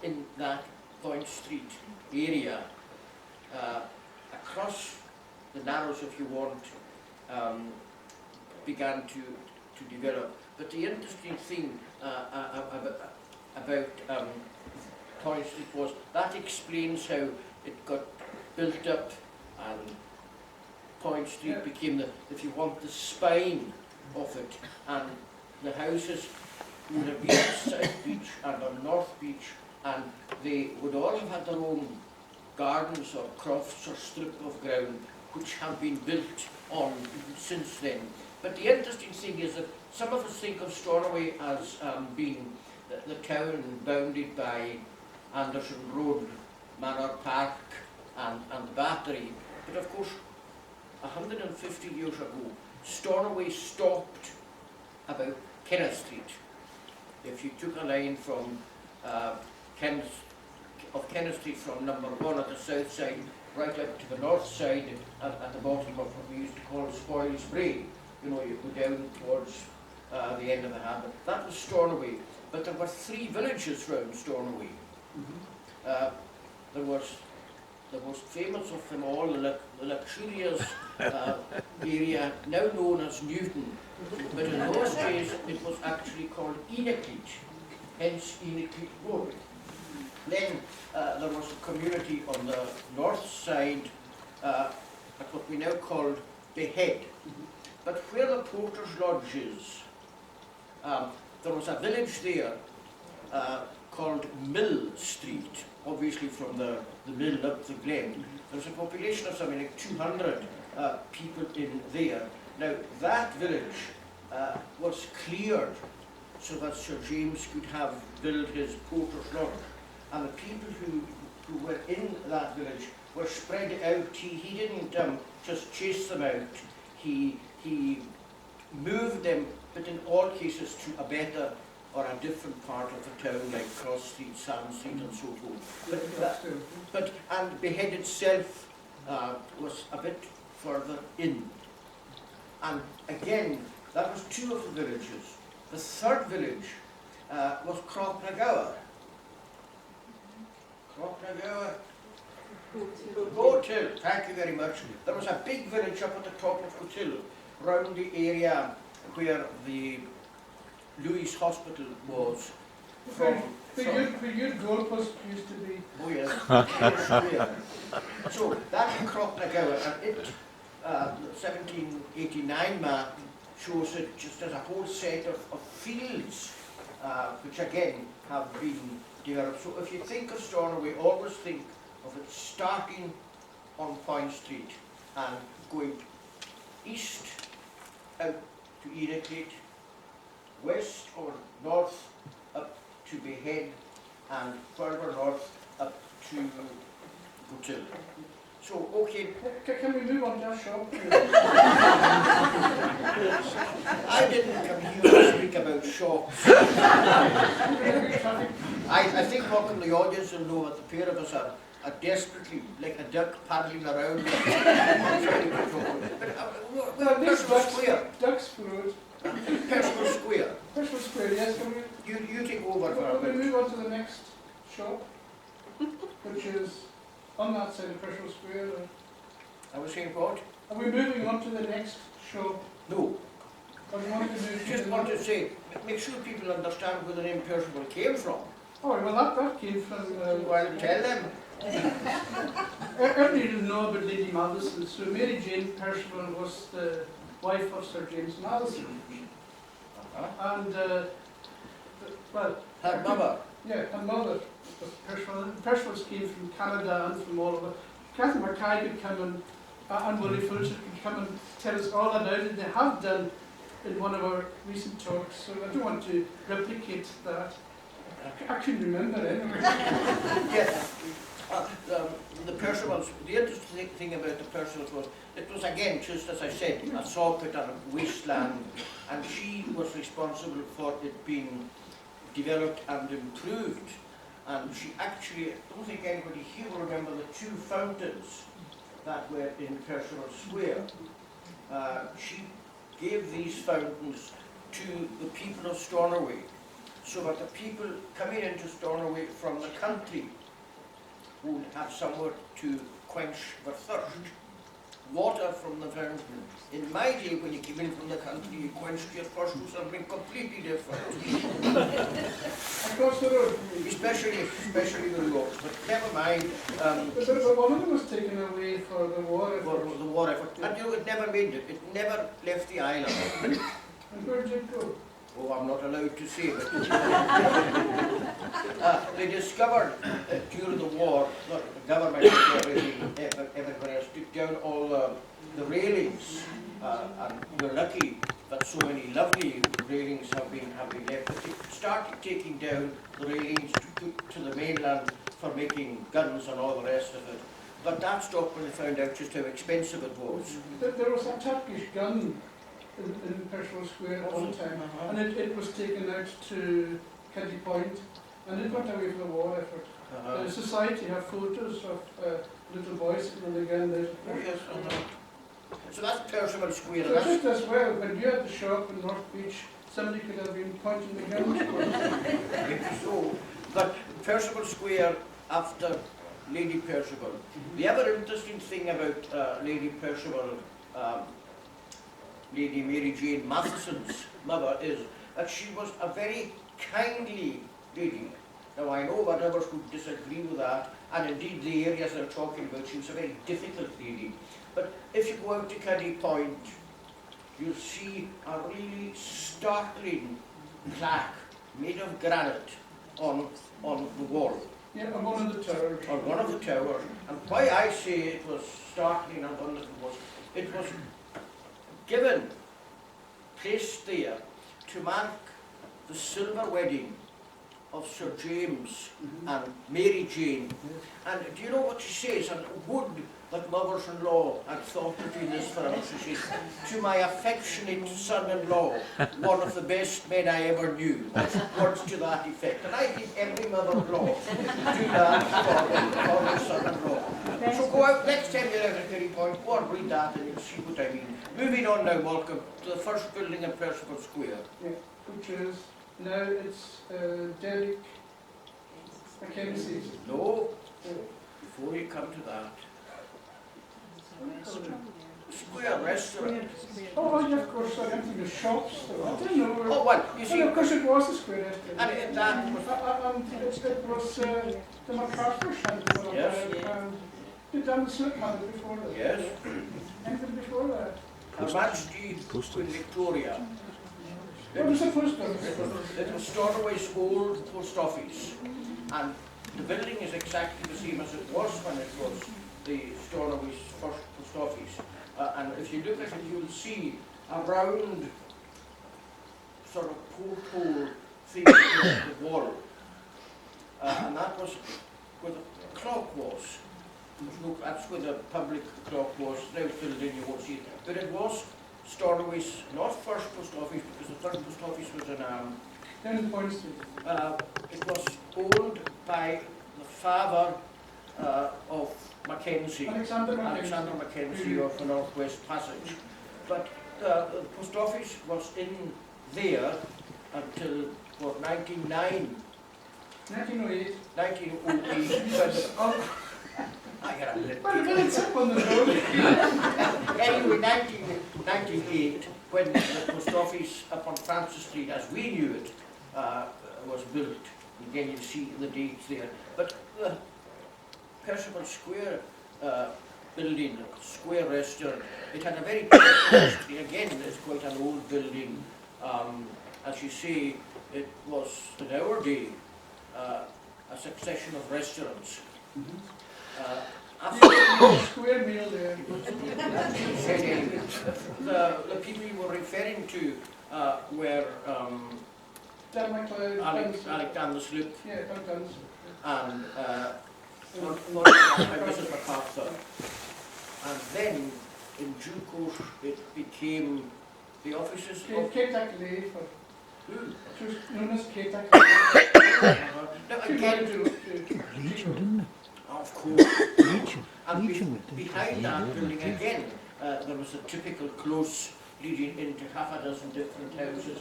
in that Point Street area, across the Narrows, if you want, began to develop. But the interesting thing about Point Street was that explains how it got built up, and Point Street became the, if you want, the spine of it, and the houses would have been on South Beach and on North Beach, and they would all have had their own gardens or crofts or strip of ground which have been built on since then. But the interesting thing is that some of us think of Stornoway as being the town bounded by Anderson Road, Manor Park and the Battery. But of course, 150 years ago, Stornoway stopped about Kenneth Street. If you took a line from Kenneth Street from number 1 at the south side, right up to the north side at the bottom of what we used to call Spoils Brae, you know, you go down towards the end of the hamlet. That was Stornoway. But there were 3 villages round Stornoway. There was the most famous of them all, the luxurious area, now known as Newton. But in those days, it was actually called Enacleet, hence Enacleet Road. Then there was a community on the north side, at what we now call Behead. But where the Porter's Lodge is, there was a village there called Mill Street, obviously from the mill up the glen. There was a population of something like 200 people in there. Now that village was cleared so that Sir James could have built his Porter's Lodge. And the people who were in that village were spread out. He didn't just chase them out. He moved them, but in all cases to a better or a different part of the town, like Cross Street, Sand Street, and so forth. And Behead itself was a bit further in. And again, that was 2 of the villages. The 3rd village was Crocknagower. Crocknagower. Goathill, thank you very much. There was a big village up at the top of Goathill, round the area where the Louis Hospital was. Where your goalpost used to be. Oh yes. So that Crocknagower, and it, the 1789 map shows it just as a whole set of fields, which again have been developed. So if you think of Stornoway, always think of it starting on Point Street and going east out to Enacleet, west or north up to Behead, and further north up to Goathill. So, okay. Can we move on to our shop? I didn't come here to speak about shops. I think walking the audience will know that the pair of us are desperately like a duck paddling around. But, well, Percival Square. Duck's food. Percival Square. Square, yes, can we, You take over for a will we bit. move on to the next shop, which is on that side of Percival Square? I was saying what? Are we moving on to the next shop? No. Or do you want to move Just to want the... to say, make sure people understand where the name Percival came from. Oh, well, that came from... Well, tell them. Everybody will know about Lady Madison. So Mary Jane Percival was the wife of Sir James Madison. And, well... Her mother. Yeah, her mother was Percival. Percivals came from Canada and from all over. Catherine Mackay could come and Willie Fulcher could come and tell us all about it. They have done in one of our recent talks, so I don't want to replicate that. I couldn't remember anyway. Yes. The Percivals, the interesting thing about the Percivals was, it was again, just as I said, a sawpit and a wasteland, and she was responsible for it being developed and improved. And she actually, I don't think anybody here will remember the two fountains that were in Percival Square. She gave these fountains to the people of Stornoway, so that the people coming into Stornoway from the country would have somewhere to quench their thirst. Water from the fountain. In my day, when you came in from the country, you quenched your thirst with something completely different. Across the road. Especially the roads. But never mind. But one of them was taken away for the war For effort. the war effort. And you know, it never made it. It never left the island. And where did it go? Oh, I'm not allowed to say it. They discovered during the war, not the government everywhere else, took down all the railings, and we're lucky that so many lovely railings have been left. But they started taking down the railings to the mainland for making guns and all the rest of it. But that stopped when they found out just how expensive it was. There was a Turkish gun in Percival Square at one time, and it was taken out to Kitty Point, and it went away from the war effort. The society have photos of little boys sitting on the ground there. Oh, yes, so that's Percival Square. So just as well, when you had the shop in North Beach, somebody could have been pointing the gun towards. So, but Percival Square after Lady Percival. The other interesting thing about Lady Percival, Lady Mary Jane Matheson's mother, is that she was a very kindly lady. Now I know that others would disagree with that, and indeed the areas they're talking about, she was a very difficult lady. But if you go out to Cuddy Point, you'll see a really startling plaque made of granite on the wall. Yeah, on one of the towers. On one of the towers. And why I say it was startling and wonderful was, it was given, placed there to mark the silver wedding of Sir James and Mary Jane. And do you know what she says? And would that lovers-in-law had thought to do this for us, she says, to my affectionate son-in-law, one of the best men I ever knew. That's words to that effect. And I think every mother-in-law do that for their son-in-law. So go out, next time you're out at Kerry Point, go and read that and you'll see what I mean. Moving on now, Malcolm, to the first building in Percival Square. Yeah, which is, now it's Derek Mackenzie's. No, before you come to that, Square Restaurant. Oh, yeah, of course, I didn't think of shops. I didn't know. Oh, well, you see, Well, of course it was a square restaurant. and that was, It was the MacArthur shop. Yes. And you'd done the slip had it before that. yes, Anything before that? Her Majesty Queen Victoria. What was the post office? It was Stornoway's old post office, and the building is exactly the same as it was when it was the Stornoway's first post office. And if you look at it, you'll see a round sort of porthole thing in the wall. And that was where the clock was. That's where the public clock was. Now filled in, you won't see it. But it was Stornoway's, not first post office, because the first post office was in Down in Point Street. it was owned by the father of Mackenzie, Alexander Mackenzie of the Northwest Passage. But the post office was in there until, what, 1909, 1908. 1908, Oh, I got a little well, a minute up on the road. Anyway, 1998, when the post office up on Francis Street, as we knew it, was built. Again, you see the dates there. But the Percival Square building, Square Restaurant, it had a very history. Again, it's quite an old building. As you say, it was, in our day, a succession of restaurants. After Square meal there. the people you were referring to were Dan McLeod. Alexander Sloop Yeah, Duncan's. and Mrs. MacArthur. And then, in due course, it became the offices of Kate Lay for. who? She was known as Kate Now, She married again, to of course, and behind that building again, there was a typical close leading into half a dozen different houses,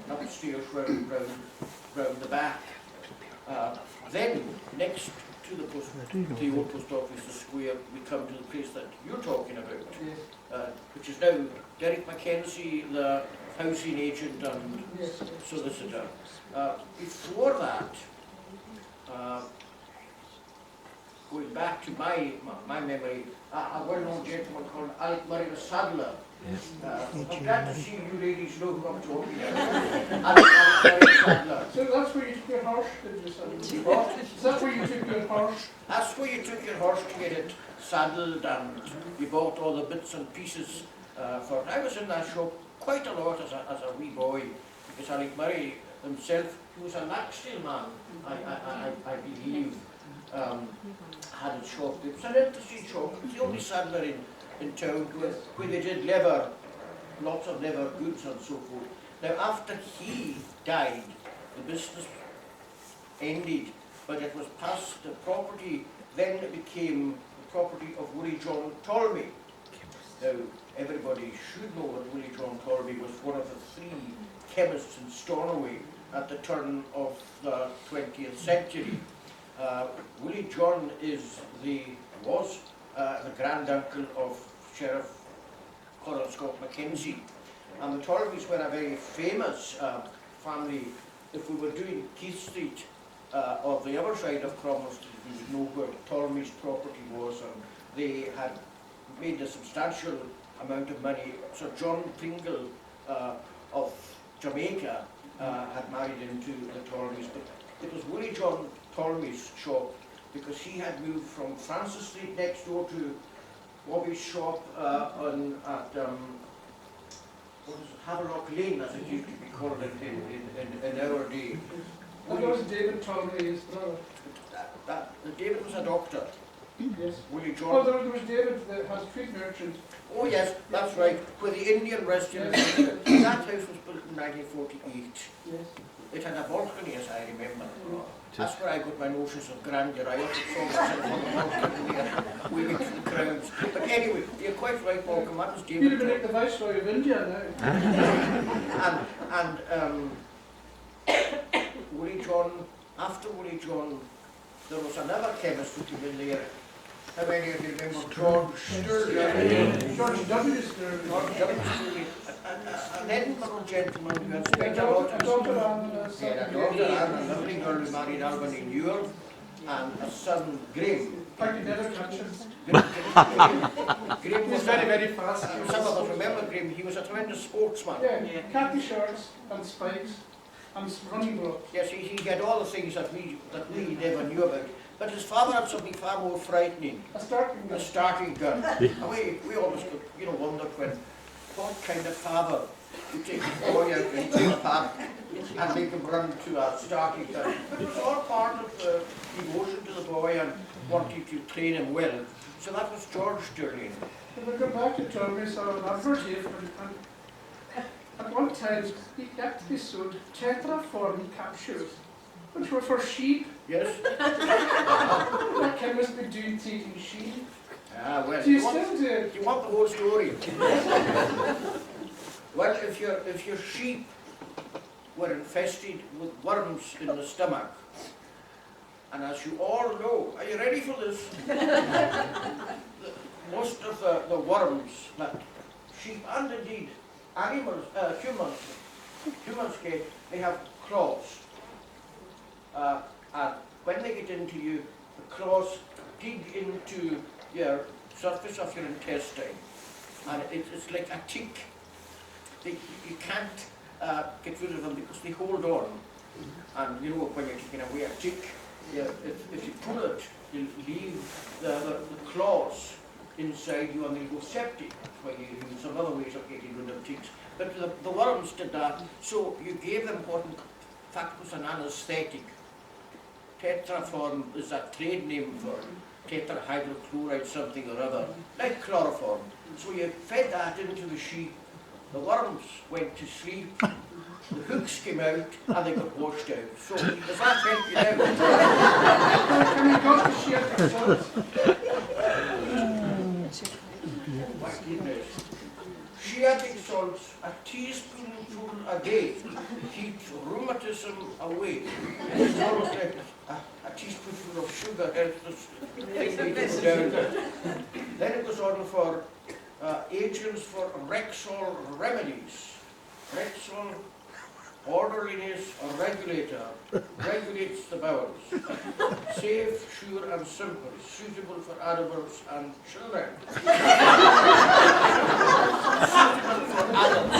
upstairs round the back. Then, next to the old post office, the square, we come to the place that you're talking about, yes. which is now Derek Mackenzie, the housing agent and Yes. solicitor. Before that, going back to my memory, a well-known gentleman called Alec Murray the Saddler. I'm glad to see you ladies know who I'm talking about. Alec Murray the Saddler. So that's where you took your horse, did you say? What? Is that where you took your horse? That's where you took your horse to get it saddled and you bought all the bits and pieces for it. I was in that shop quite a lot as a wee boy, because Alec Murray himself, who was a Laxdale man, I believe, had a shop. It was an interesting shop. It was the only saddler in town where they did leather, lots of leather goods and so forth. Now after he died, the business ended, but it was passed, the property then became the property of Willie John Tolmie. Now everybody should know that Willie John Tolmie was one of the three chemists in Stornoway at the turn of the 20th century. Willie John was the granduncle of Sheriff Colin Scott Mackenzie, and the Tolmies were a very famous family. If we were doing Keith Street or the other side of Cromwell Street, we would know where Tolmie's property was, and they had made a substantial amount of money. Sir John Pringle of Jamaica had married into the Tolmies, but it was Willie John Tolmie's shop, because he had moved from Francis Street next door to Bobby's shop at what is it, Havelock Lane, as it used to be called in our day. That was David Tolmie, his brother. David was a doctor. Yes. Willie John. Oh, there was David that has street merchant. Oh yes, that's right, where the Indian restaurant. That house was built in 1948. Yes. It had a balcony, as I remember. That's where I got my notions of grandeur. I often saw myself on the balcony there, waving to the crowds. But anyway, you're quite right, Malcolm. That was You'd David. have been like the Viceroy of India now. And Willie John, after Willie John, there was another chemist who came in there. How many of you remember George Sturley? George W. Sterling. George W. Sturley. An Edinburgh gentleman who had spent a lot of Dr. He had a daughter, Anne, a lovely girl who married Albany Newell, and a son, Graham. I could never catch him. Graham He's was very, very fast. some of us remember Graham. He was a tremendous sportsman. Yeah, khaki shorts and spikes and running blocks. Yes, he had all the things that we never knew about. But his father had something far more frightening. A starting A gun. starting gun. And we always could, wondered what kind of father would take his boy out into the park and make him run to a starting gun. But it was all part of the devotion to the boy and wanting to train him well. So that was George Stirling. If we go back to Tolmie, saw an advertisement, and at one time he actually sold tetraform capsules, which were for sheep. Yes? That chemist been doing taking sheep. Ah, well. Do you still do it? You want the whole story? Well, if your sheep were infested with worms in the stomach. And as you all know, are you ready for this? Most of the worms that sheep and indeed animals, humans get, they have claws. And when they get into you, the claws dig into your surface of your intestine. And it's like a tick. You can't get rid of them because they hold on. And you know, when you're taking away a tick, if you pull it, you leave the claws inside you and they go septic. That's why you use some other ways of getting rid of ticks. But the worms did that, so you gave them what in fact was an anesthetic. Tetraform is a trade name for tetrahydrochloride something or other, like chloroform. So you fed that into the sheep, the worms went to sleep, the hooks came out and they got washed out. So does that help you now? Can we go to share the results? My goodness. Shiatic salts, a teaspoonful a day, keeps rheumatism away. It's almost like a teaspoonful of sugar helps us thing we go down. Then it goes on for agents for Rexall remedies. Rexall, orderliness or regulator, regulates the bowels. Safe, sure and simple, suitable for adults and children. Suitable for adults.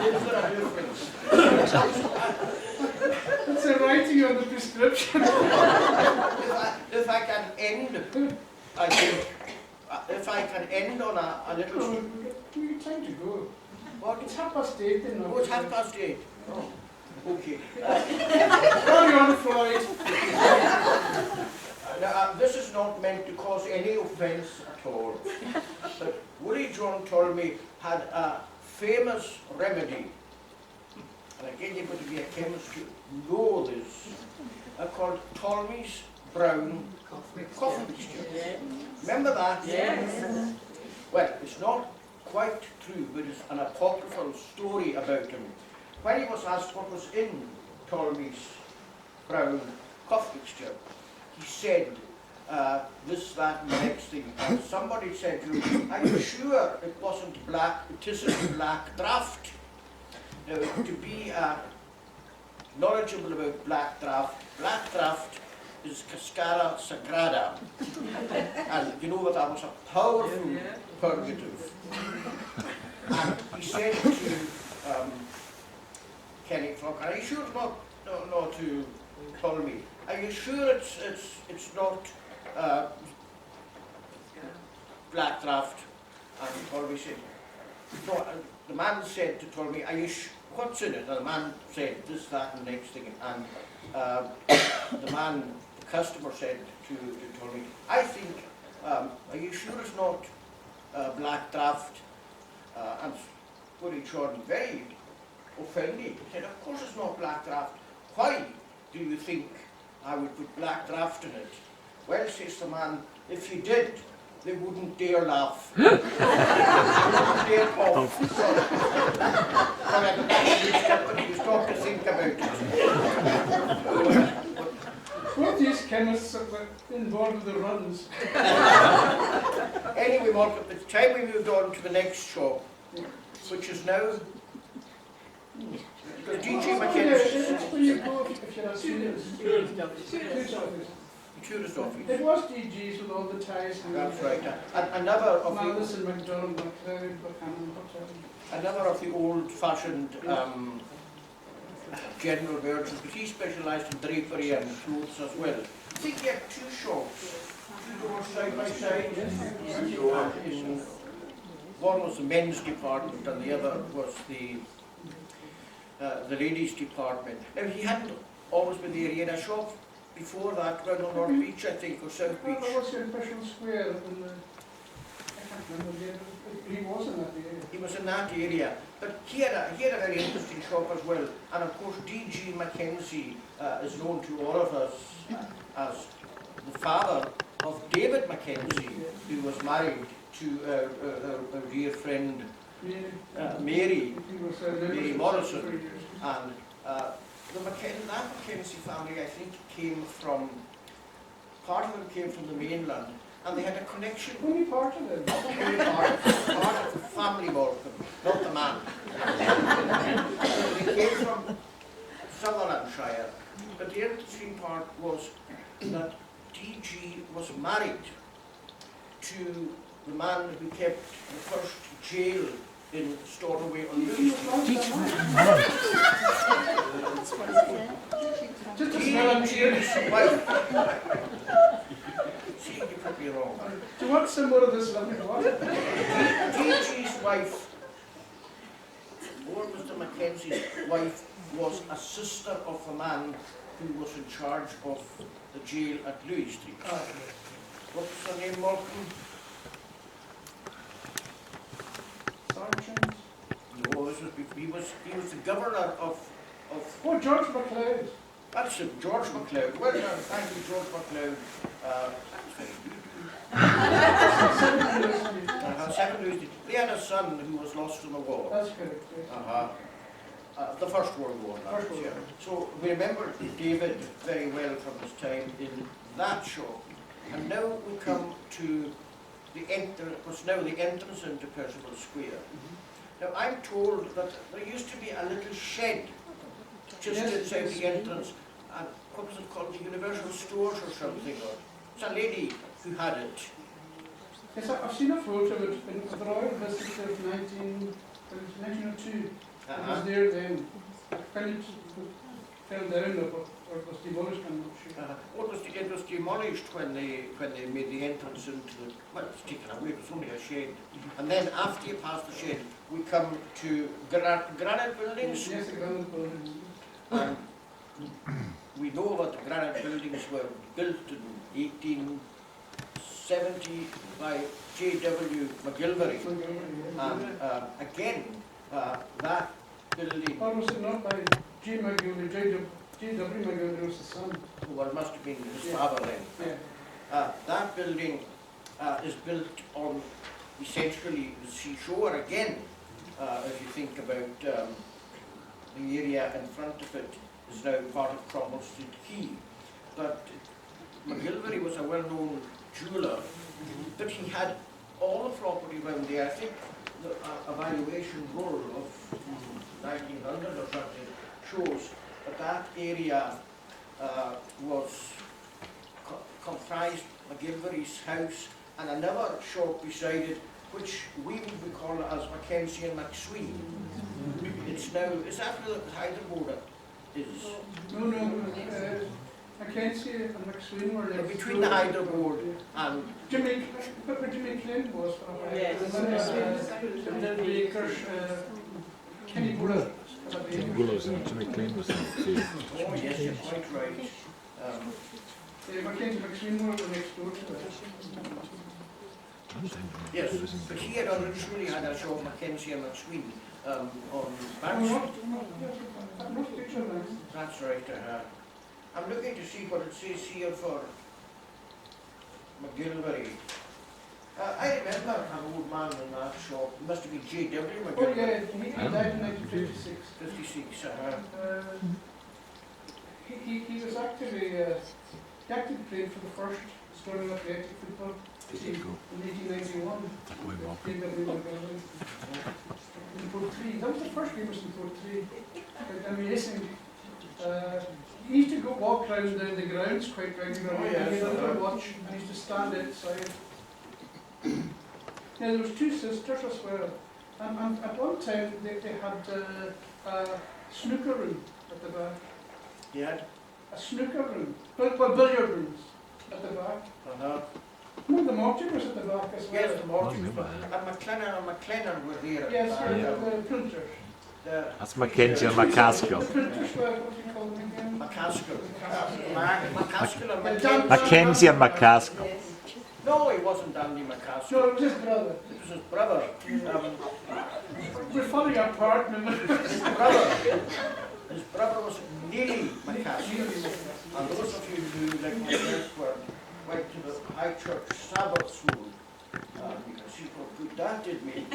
Is there a difference? It's a writing on the prescription. If I can end, I think, if I can end on a little... We have time to go. What? It's 8:30 then. Oh, it's 8:30. Oh, okay. Carry on, Floyd. Now, this is not meant to cause any offence at all. But Willie John Tolmie had a famous remedy, and again you've got to be a chemist to know this, called Tolmie's Brown Coffee Mixture. Remember that? Yes. Well, it's not quite true, but it's an apocryphal story about him. When he was asked what was in Tolmie's brown cough mixture, he said this, that, and the next thing. And somebody said to him, "Are you sure it wasn't black? It isn't black draft." Now, to be knowledgeable about black draft is Cascara Sagrada, and you know that was a powerful purgative. And he said to Kenny Flock, "Are you sure it's not to Tolmie? Are you sure it's not black draft?" And Tolmie said, "No." The man said to Tolmie, "Are you what's in it?" And the man said this, that, and the next thing. And the customer said to Tolmie, "I think, are you sure it's not black draft?" And Willie Jordan, very offended, said, "Of course it's not black draft. Why do you think I would put black draft in it?" "Well," says the man, "if you did, they wouldn't dare laugh." They wouldn't dare cough. Sorry, I but you stop to think about it. Both these chemists were involved with the runs. Anyway, Mark, at the time we moved on to the next shop, which is now because DJ Mackenzie, That's where you go if you're a student. tourist office. It was DG's with all the ties. And That's right. Another of Madison, McDonald, McLeod, Buchanan, Hotel. another of the old-fashioned general merchants, but he specialised in drapery and clothes as well. I think he had two shops, two doors side by side. One was the men's department and the other was the ladies' department. Now he hadn't always been there. He had a shop before that round on North Beach, I think, or South Beach. Well, what's in Bishop Square? In the, I can't remember the area. He was in that area. He was in that area, but he had a very interesting shop as well. And of course, D.G. Mackenzie is known to all of us as the father of David Mackenzie, who was married to our dear friend Mary He was a member Mary for Morrison. 3 years. and that Mackenzie family, I think, came from, part of them came from the mainland, and they had a connection. Only part of it. Only part of the family Malcolm, not the man. They came from Sutherlandshire, but the interesting part was that DG was married to the man who kept the first jail in Stornoway on Louis Street. Just a smell of cheer. DG's wife. See, you put me wrong. Do you want some more of this lovely water? DG's wife, Lord Mr. Mackenzie's wife, was a sister of the man who was in charge of the jail at Louis Street. What's her name, Malcolm? Sergeant. No, he was the governor of Oh, George MacLeod. that's it, George MacLeod. Well done, thank you, George MacLeod. Second Louis Street. They had a son who was lost in the war. That's correct, yes. The First World War. that First was, World yeah. War. So we remember David very well from his time in that shop. And now we come to the what's now the entrance into Percival Square. Now I'm told that there used to be a little shed just Yes, inside yes. the entrance. And what was it called? The Universal Stores or something? Or it's a lady who had it. Yes, I've seen a photo of it in the Royal Visit of 1902. It was there then. Fell down or it was demolished, I'm not sure. It was demolished when they made the entrance into the, well, it was taken away, it was only a shed. And then after you pass the shed, we come to granite buildings. Yes, the granite building. And we know that the granite buildings were built in 1870 by J.W. McGilvery. And again, that building, Or was it not by G. McGilvery, J.W. McGilvery was the son? well, it must have been his Yeah. father then. Yeah. That building is built on essentially the seashore again, if you think about the area in front of it is now part of Cromwell Street Quay. But McGilvery was a well-known jeweller, but he had all the property around there. I think the evaluation roll of 1900 or something shows that that area was comprised McGilvery's house and another shop beside it, which we would be calling as Mackenzie and McSween. It's now, is that where the Hyderboard is? No, Mackenzie and McSween were there. Between the Hyderboard and Jimmy Clinton was for a while. Yes. And then Baker's, Kenny Buller. Jimmy Bullows and Jimmy Clean was in it too. oh yes, you're quite right. Mackenzie and McSween were next door to it. Yes, but he had originally had a shop, Mackenzie and McSween, on Oh, Bank Street. not picture of that. That's right. I'm looking to see what it says here for McGilvery. I remember an old man in that shop. It must have been J.W. Oh McGilvery. yeah, he died in 1956. 56. He was actually, he actually played for the first Stornoway Athletic football team in 1891. J.W. McGilvery. In Port 3. That was the first game was in Port 3. But amazing. He used to go walk around the grounds quite regularly. Oh, yes. And he had a little watch and he used to stand outside. Now there was two sisters as well. And at one time they had a snooker room at the back. He had? A snooker room. Well, billiard rooms at the back. No, the mortuary was at the back as well. Yes, the mortgage. And McLennan were there at Yes, the back. the printers. That's Mackenzie and McCaskill. The printers were, what do you call them again? McCaskill. McCaskill and Dan- Mackenzie and McCaskill. No, he wasn't Dandy McCaskill. No, it was his brother. It was his brother. We're falling apart, remember? His brother was Neely McCaskill. And those of you who, like myself, went to the High Church Sabbath School, you can see what good that did me.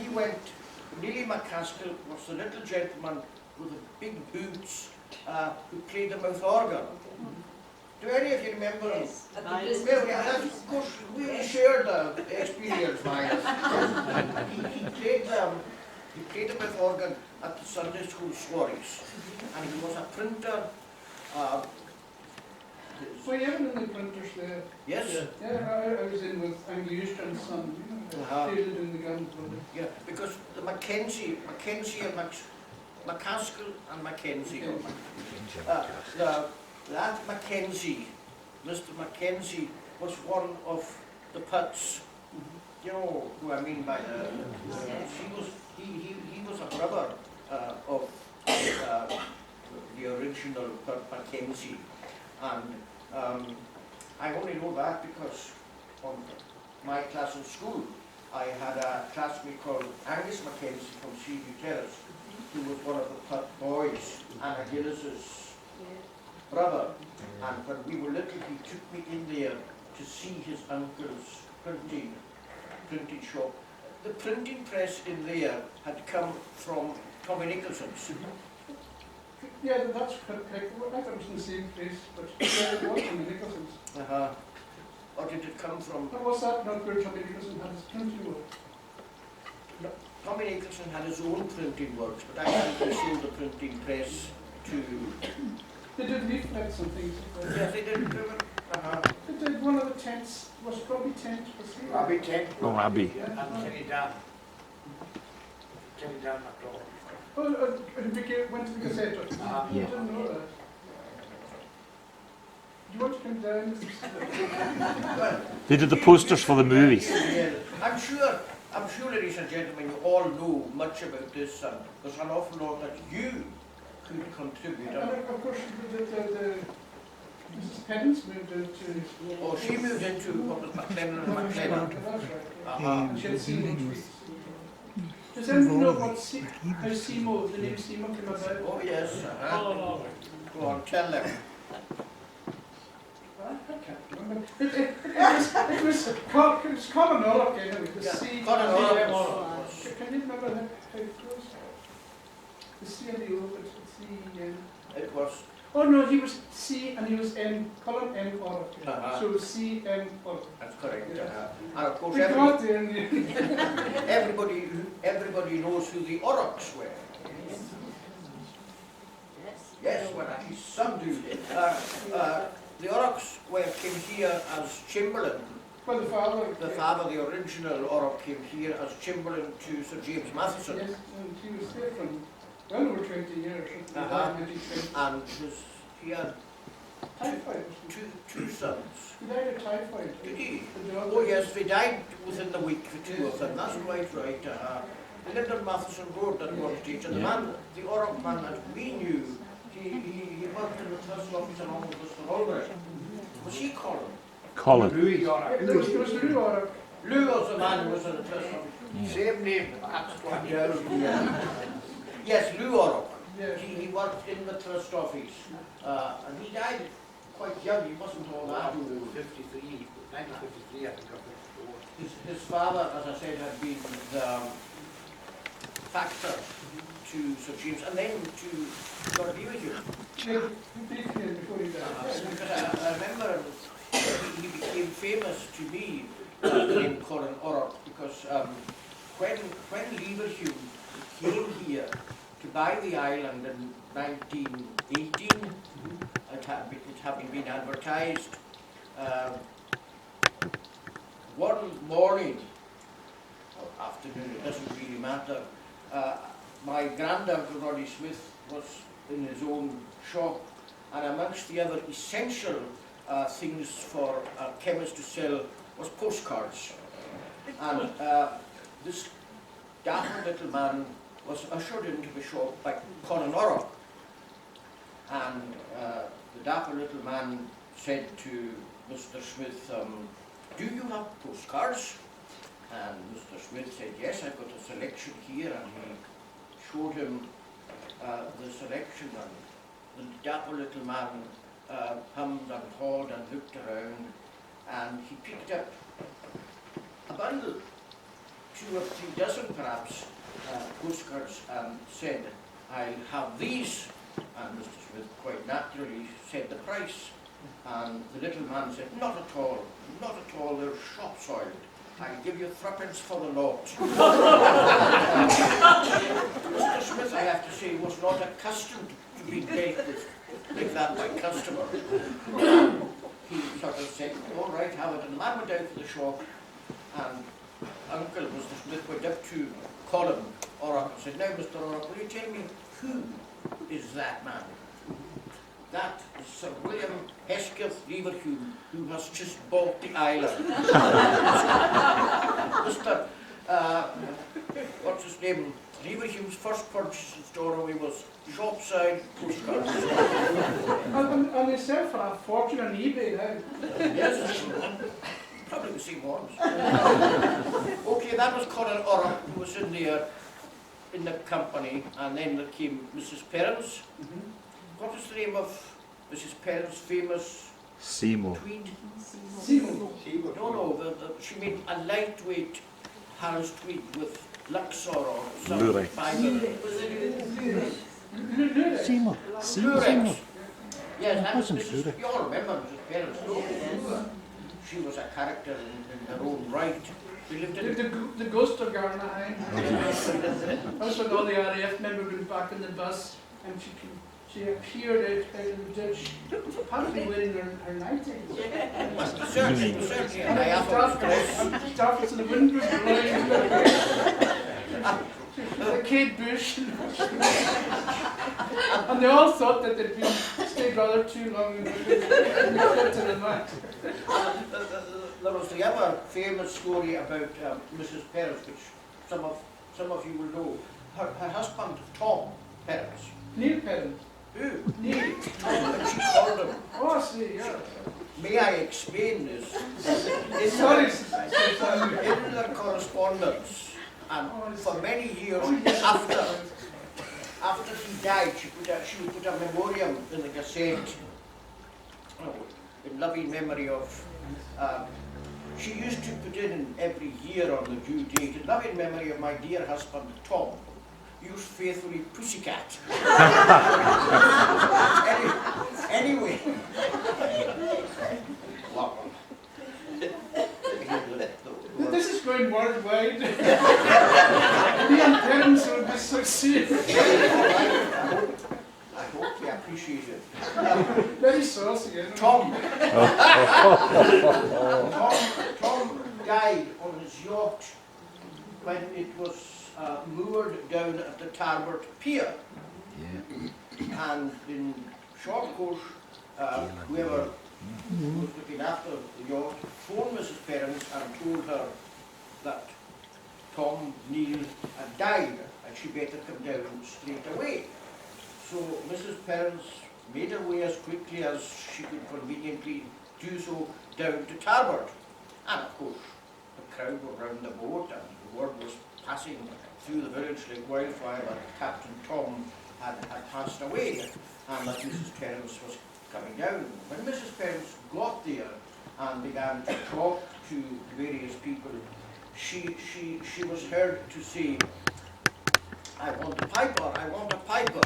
He went, Neil McCaskill was the little gentleman with the big boots who played the mouth organ. Do any of you remember him? Yes, at the Well, business yeah, that's, of course, we shared the experience, Miles. He played the mouth organ at the Sunday school soirees, and he was a printer. So you ever in the printers there? Yes? Yeah, I was in with Angus and Son, you know, fielded in the guns. Yeah, because the Mackenzie and McCaskill and Mackenzie. That Mackenzie, Mr. Mackenzie, was one of the Putts. You know who I mean by he was a brother of the original Putt Mackenzie, and I only know that because on my class in school I had a classmate called Angus Mackenzie from Seaview Terrace, who was one of the Putt boys, Anna Gillis's brother, and when we were little he took me in there to see his uncle's printing shop. The printing press in there had come from Tommy Nicholson's. Yeah, that's correct. I thought it was in the same place, but yeah, it was in the Nicholson's. Or did it come from... Or was that not where Tommy Nicholson had his printing work? Tommy Nicholson had his own printing works, but I think he sold the printing press to... They did leaflets and things. Yes, they did. They did one of the tents, was Robbie Tent, was he? Robbie Tent. Oh, Abbey. And Kenny Dan. Kenny Dan McDowell. Oh, Vicky went to the Gazette. I Yeah. didn't know that. Do you want to come down? Well, They did the posters for the movies. yeah, I'm sure, ladies and gentlemen, you all know much about this, there's an awful lot that you could contribute. And of course, Mrs. Pennance moved into... Oh, she moved into what was McLennan and McLennan. That's right. Uh-huh. And she had Seymour Street. Does anyone know what how Seymour, the name Seymour came about? Oh, yes. Go on, tell them. I can't remember. It was common Orlock anyway. The sea. Common Orlock. Can you remember how it was? The C and the O, but the C. It was. Oh no, he was C and he was M. Colin M. Orlock. So C M. Orlock. That's correct. Yeah. And of course, We got there in the everybody knows who the Orlocks were. Yes, well, at least some do. The Orlocks came here as Chamberlain. Well, the father. The father, the original Orlock, came here as Chamberlain to Sir James Matheson. Yes, and he was there from well over 20 years. And he had Typhoid. two sons. He died of typhoid. Did he? The dog- Oh yes, they died within the week, the two of them. That's quite right. They lived on Matheson Road at one stage, and the man, the Orlock man that we knew, he worked in the trust office along with Mr. Holbrook. Was he Colin? Colin. Louis There Orlock. was Lou Orlock. Lou was the man who was in the trust office. Same name. That's what he Yeah. Yes, Lou Orlock. Yes. He worked in the trust office, and he died quite young. He wasn't all that old. 1953, I think. His father, as I said, had been the factor to Sir James, and then to God be with you. Briefly before he died. Because I remember he became famous to me, in Colin Orlock, because when Leverhulme came here to buy the island in 1918, it having been advertised, one morning, or afternoon, it doesn't really matter, my granduncle Roddy Smith was in his own shop, and amongst the other essential things for a chemist to sell was postcards. And this dapper little man was ushered into the shop by Colin Orlock. And the dapper little man said to Mr. Smith, do you have postcards? And Mr. Smith said, yes, I've got a selection here, and he showed him the selection, and the dapper little man hummed and hawed and looked around, and he picked up a bundle 2 or 3 dozen perhaps postcards and said, I'll have these. And Mr. Smith quite naturally said the price. And the little man said, not at all, they're shop soiled. I'll give you 3p for the lot. Mr. Smith, I have to say, was not accustomed to be dealt with like that by customer. He sort of said, all right, have it. And the man went down to the shop, and Uncle, Mr. Smith, went up to Colin Orrock and said, now, Mr. Orrock, will you tell me who is that man? That is Sir William Hesketh Leverhulme, who has just bought the island. Mr. What's his name? Leverhulme's first purchase in Stornoway was shopside postcards. And they sell for a fortune on eBay now. Yes, probably the same ones. Okay, that was Colin Orrock, who was in there in the company, and then there came Mrs. Perrins. What was the name of Mrs. Perrins' famous Seymour. tweed? Seymour. No, she made a lightweight Harris tweed with Luxor or some Lurex. fibre. Seymour. Lurex. Yes, that was wasn't Mrs. Lurex. You all remember Mrs. Perrins, no? She was a character in her own right. She lived in The ghost of Garnaheim. That's when all the RAF members went back in the bus, and she appeared out of the ditch, apparently wearing her nightie. certainly, and I have Staff was in the window, the Kate Bush. And they all thought that they'd been stayed rather too long in the night. There was the other famous story about Mrs. Perrins, which some of you will know. Her husband, Tom Perrins. Neil Perrin. Who? Neil. And she called him. Oh, I see, yeah. May I explain this? Sorry. In their correspondence, and for many years after he died, she would put a memoriam in the Gazette, in loving memory of. She used to put in every year on the due date, in loving memory of my dear husband Tom. Yours faithfully, Pussycat. Anyway. This is going worldwide. Me and parents will be succeeding. I hope they appreciate it. Very saucy, isn't it? Tom died on his yacht when it was moored down at the Tarbert Pier. And in short course, whoever was looking after the yacht phoned Mrs. Perrins and told her that Tom Neil had died and she better come down straight away. So Mrs. Perrins made her way as quickly as she could conveniently do so down to Tarbert. And of course, the crowd were round the boat and the word was passing through the village like wildfire that Captain Tom had passed away and that Mrs. Perrins was coming down. When Mrs. Perrins got there and began to talk to various people, she was heard to say, I want a piper, I want a piper.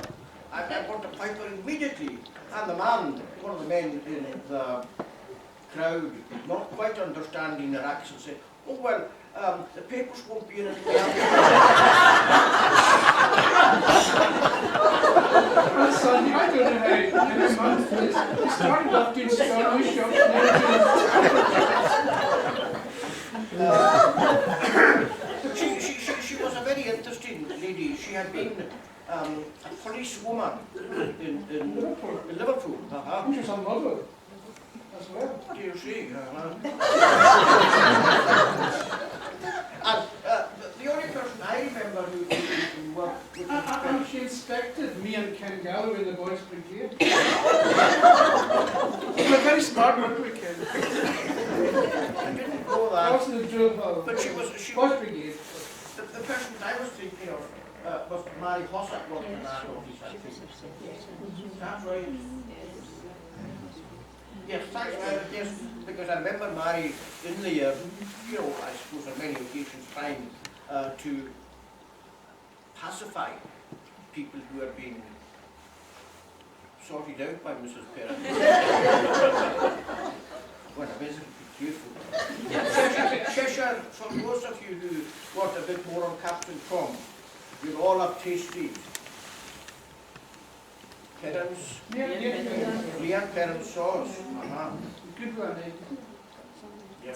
I want a piper immediately. And the man, one of the men in the crowd, not quite understanding their accent, said, oh well, the papers won't be in it. Son, I don't know how many months it is. He started off doing Stornoway shops She was a very interesting lady. She had been a policewoman in Liverpool. She was a model as well. What do you see? And the only person I remember who worked with And she inspected me and Ken Galloway in the Boys Brigade. We're a very smart work Ken. I didn't know I that. was in the drill hall. But she Boys Brigade. the person I was thinking of was Mary Hossack worked in that office, I think. That's right. Yes, thanks, yes, because I remember Mary in the, I suppose on many occasions trying to pacify people who are being sorted out by Mrs. Perrin. Well, I better be careful. Cheshire, for those of you who want a bit more on Captain Tom, you'll all have tasted Perrin's, Leanne Perrin's sauce. Good one, eh? Yeah.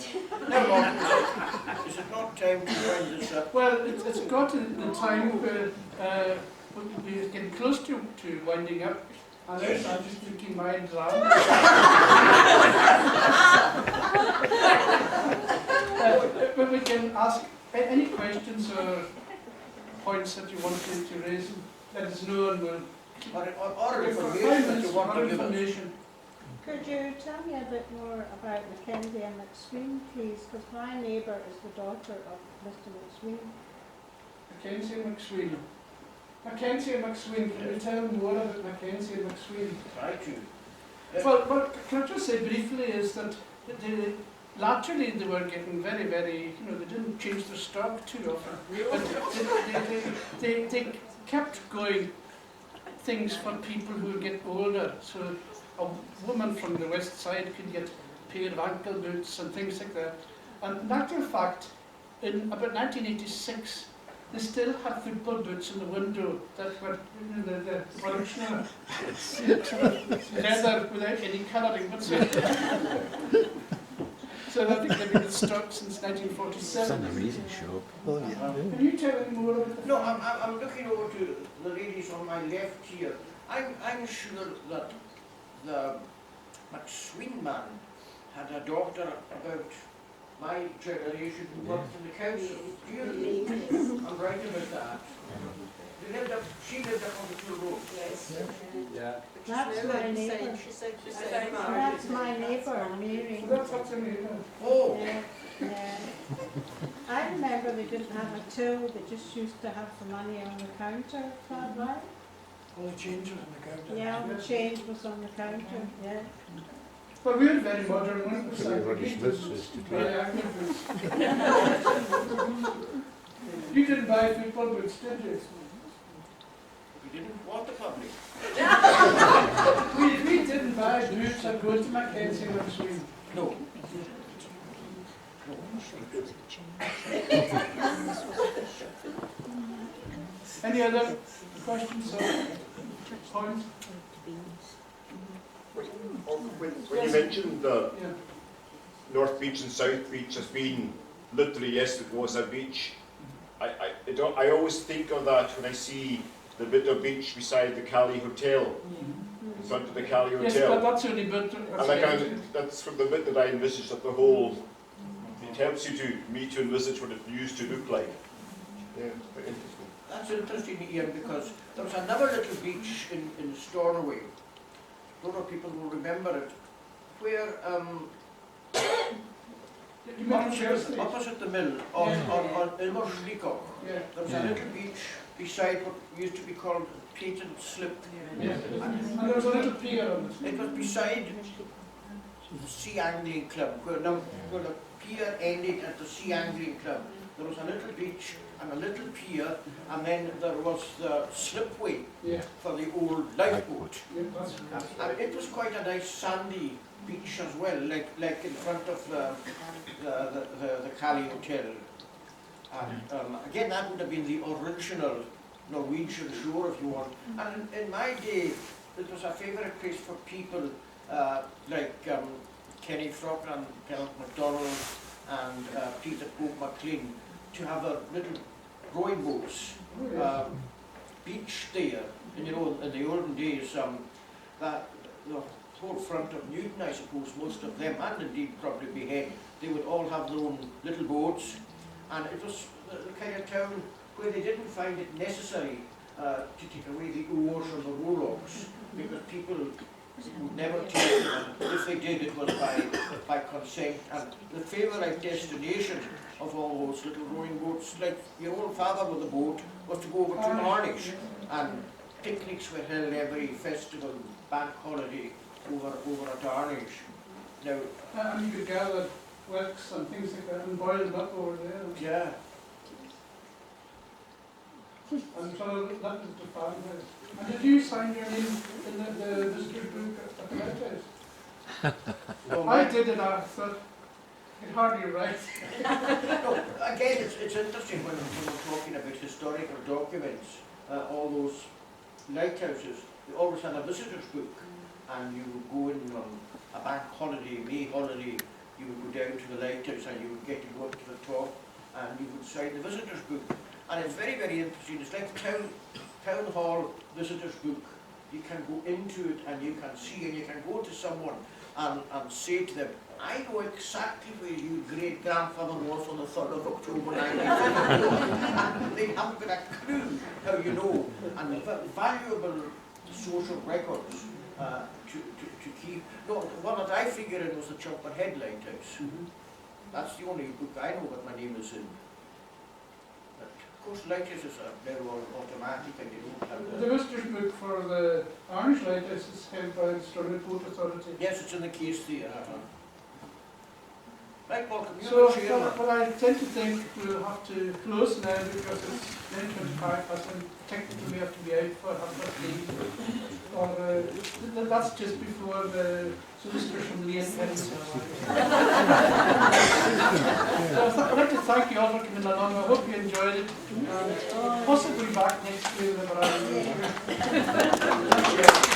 Now, Martin, is it not time to wind this up? Well, it's got to the time where we're getting close to winding up. And Yes. I'm just thinking my drama. But we can ask any questions or points that you want to raise. Let us know and we'll Or give for 5 information that minutes you want more to give us. information. Could you tell me a bit more about Mackenzie and McSween, please? Because my neighbour is the daughter of Mr. McSween. Mackenzie and McSween. Mackenzie and McSween, can you tell me more about Mackenzie and McSween? Try to. Well, can I just say briefly is that latterly they were getting very, very, they didn't change their stock too often. But they kept going things for people who get older. So a woman from the west side could get a pair of ankle boots and things like that. And in actual fact, in about 1986, they still had football boots in the window that were the original leather without any colouring. But so I think they've been in stock since 1947. amazing show. Can you tell me more about the No, I'm looking over to the ladies on my left here. I'm sure that the McSween man had a daughter about my generation who worked in the council. Do you? I'm right about that. She lived up on the Hill Road. Yeah. That's my neighbour. That's my neighbour, Mary. That's up to me. Oh, Yeah, yeah. I remember they didn't have a till, they just used to have the money on the counter, is that right? All the changes in the counter. Yeah, the change was on the counter, yeah. But we're very modern, weren't we? Everybody Smith's You didn't buy football boots, did you? we didn't want the public. We didn't buy boots and go to Mackenzie and McSween. No. Any other questions or points? When you mentioned the Yeah. North Beach and South Beach as being literally, yes, it was a beach, I always think of that when I see the bit of beach beside the Cali Hotel, in front of the Cali Yes, Hotel. but that's only bit. And that's from the bit that I envisage that the whole, it helps me to envisage what it used to look like. Yeah, it's quite interesting. That's interesting, Ian, because there was another little beach in Stornoway. A lot of people will remember it, where You meant Chelsea? opposite the mill on Ilmers Leacock, Yeah. there was a little beach beside what used to be called Patent Slip. Yeah. And there was a little pier on it. It was beside the Sea Angling Club, where the pier ended at the Sea Angling Club. There was a little beach and a little pier, and then there was the slipway Yeah. for the old lifeboat. Yeah, that's And it was quite a nice sandy beach as well, like in front of the Cali Hotel. And again, that would have been the original Norwegian shore, if you want. And in my day, it was a favourite place for people like Kenny Frock and Kenneth MacDonald and Peter Pope MacLean to have a little rowing boats beach there. And you know, in the olden days, that the whole front of Newton, I suppose, most of them, and indeed probably Behead, they would all have their own little boats. And it was the kind of town where they didn't find it necessary to take away the oars or the rowlocks, because people would never take them, and if they did, it was by consent. And the favourite destination of all those little rowing boats, like your old father with a boat, was to go over to Harnish, and picnics were held every festival, bank holiday, over at Harnish. Now, and you could gather wicks and things like that and boil them up over there. yeah. And so that was the farmhouse. And did you sign your name in the visitor's book at the lighthouse? Well, I did it, I thought, it's hardly right. No, again, it's interesting when we're talking about historical documents, all those lighthouses, they always had a visitor's book, and you would go in on a bank holiday, May holiday, you would go down to the lighthouse and you would get to go up to the top and you would sign the visitor's book. And it's very, very interesting. It's like town hall visitor's book. You can go into it and you can see, and you can go to someone and say to them, I know exactly where your great grandfather was on the 3rd of October 1954. They haven't got a clue how you know. And valuable social records to keep. No, one that I figured in was the Chopper Head Lighthouse. That's the only book I know what my name is in. But of course, lighthouses are now all automatic and you don't have The visitor's book for the Orange Lighthouse is held by the Stornoway Port Authority. Yes, it's in the case there. Right, Malcolm, you're So, the chairman. but I tend to think we'll have to close now because it's 9:25 past and technically we have to be out for 15:30. Or that's just before the solicitors from Lane County. So I'd like to thank you all for coming along. I hope you enjoyed it. And possibly back next week whenever I'm here.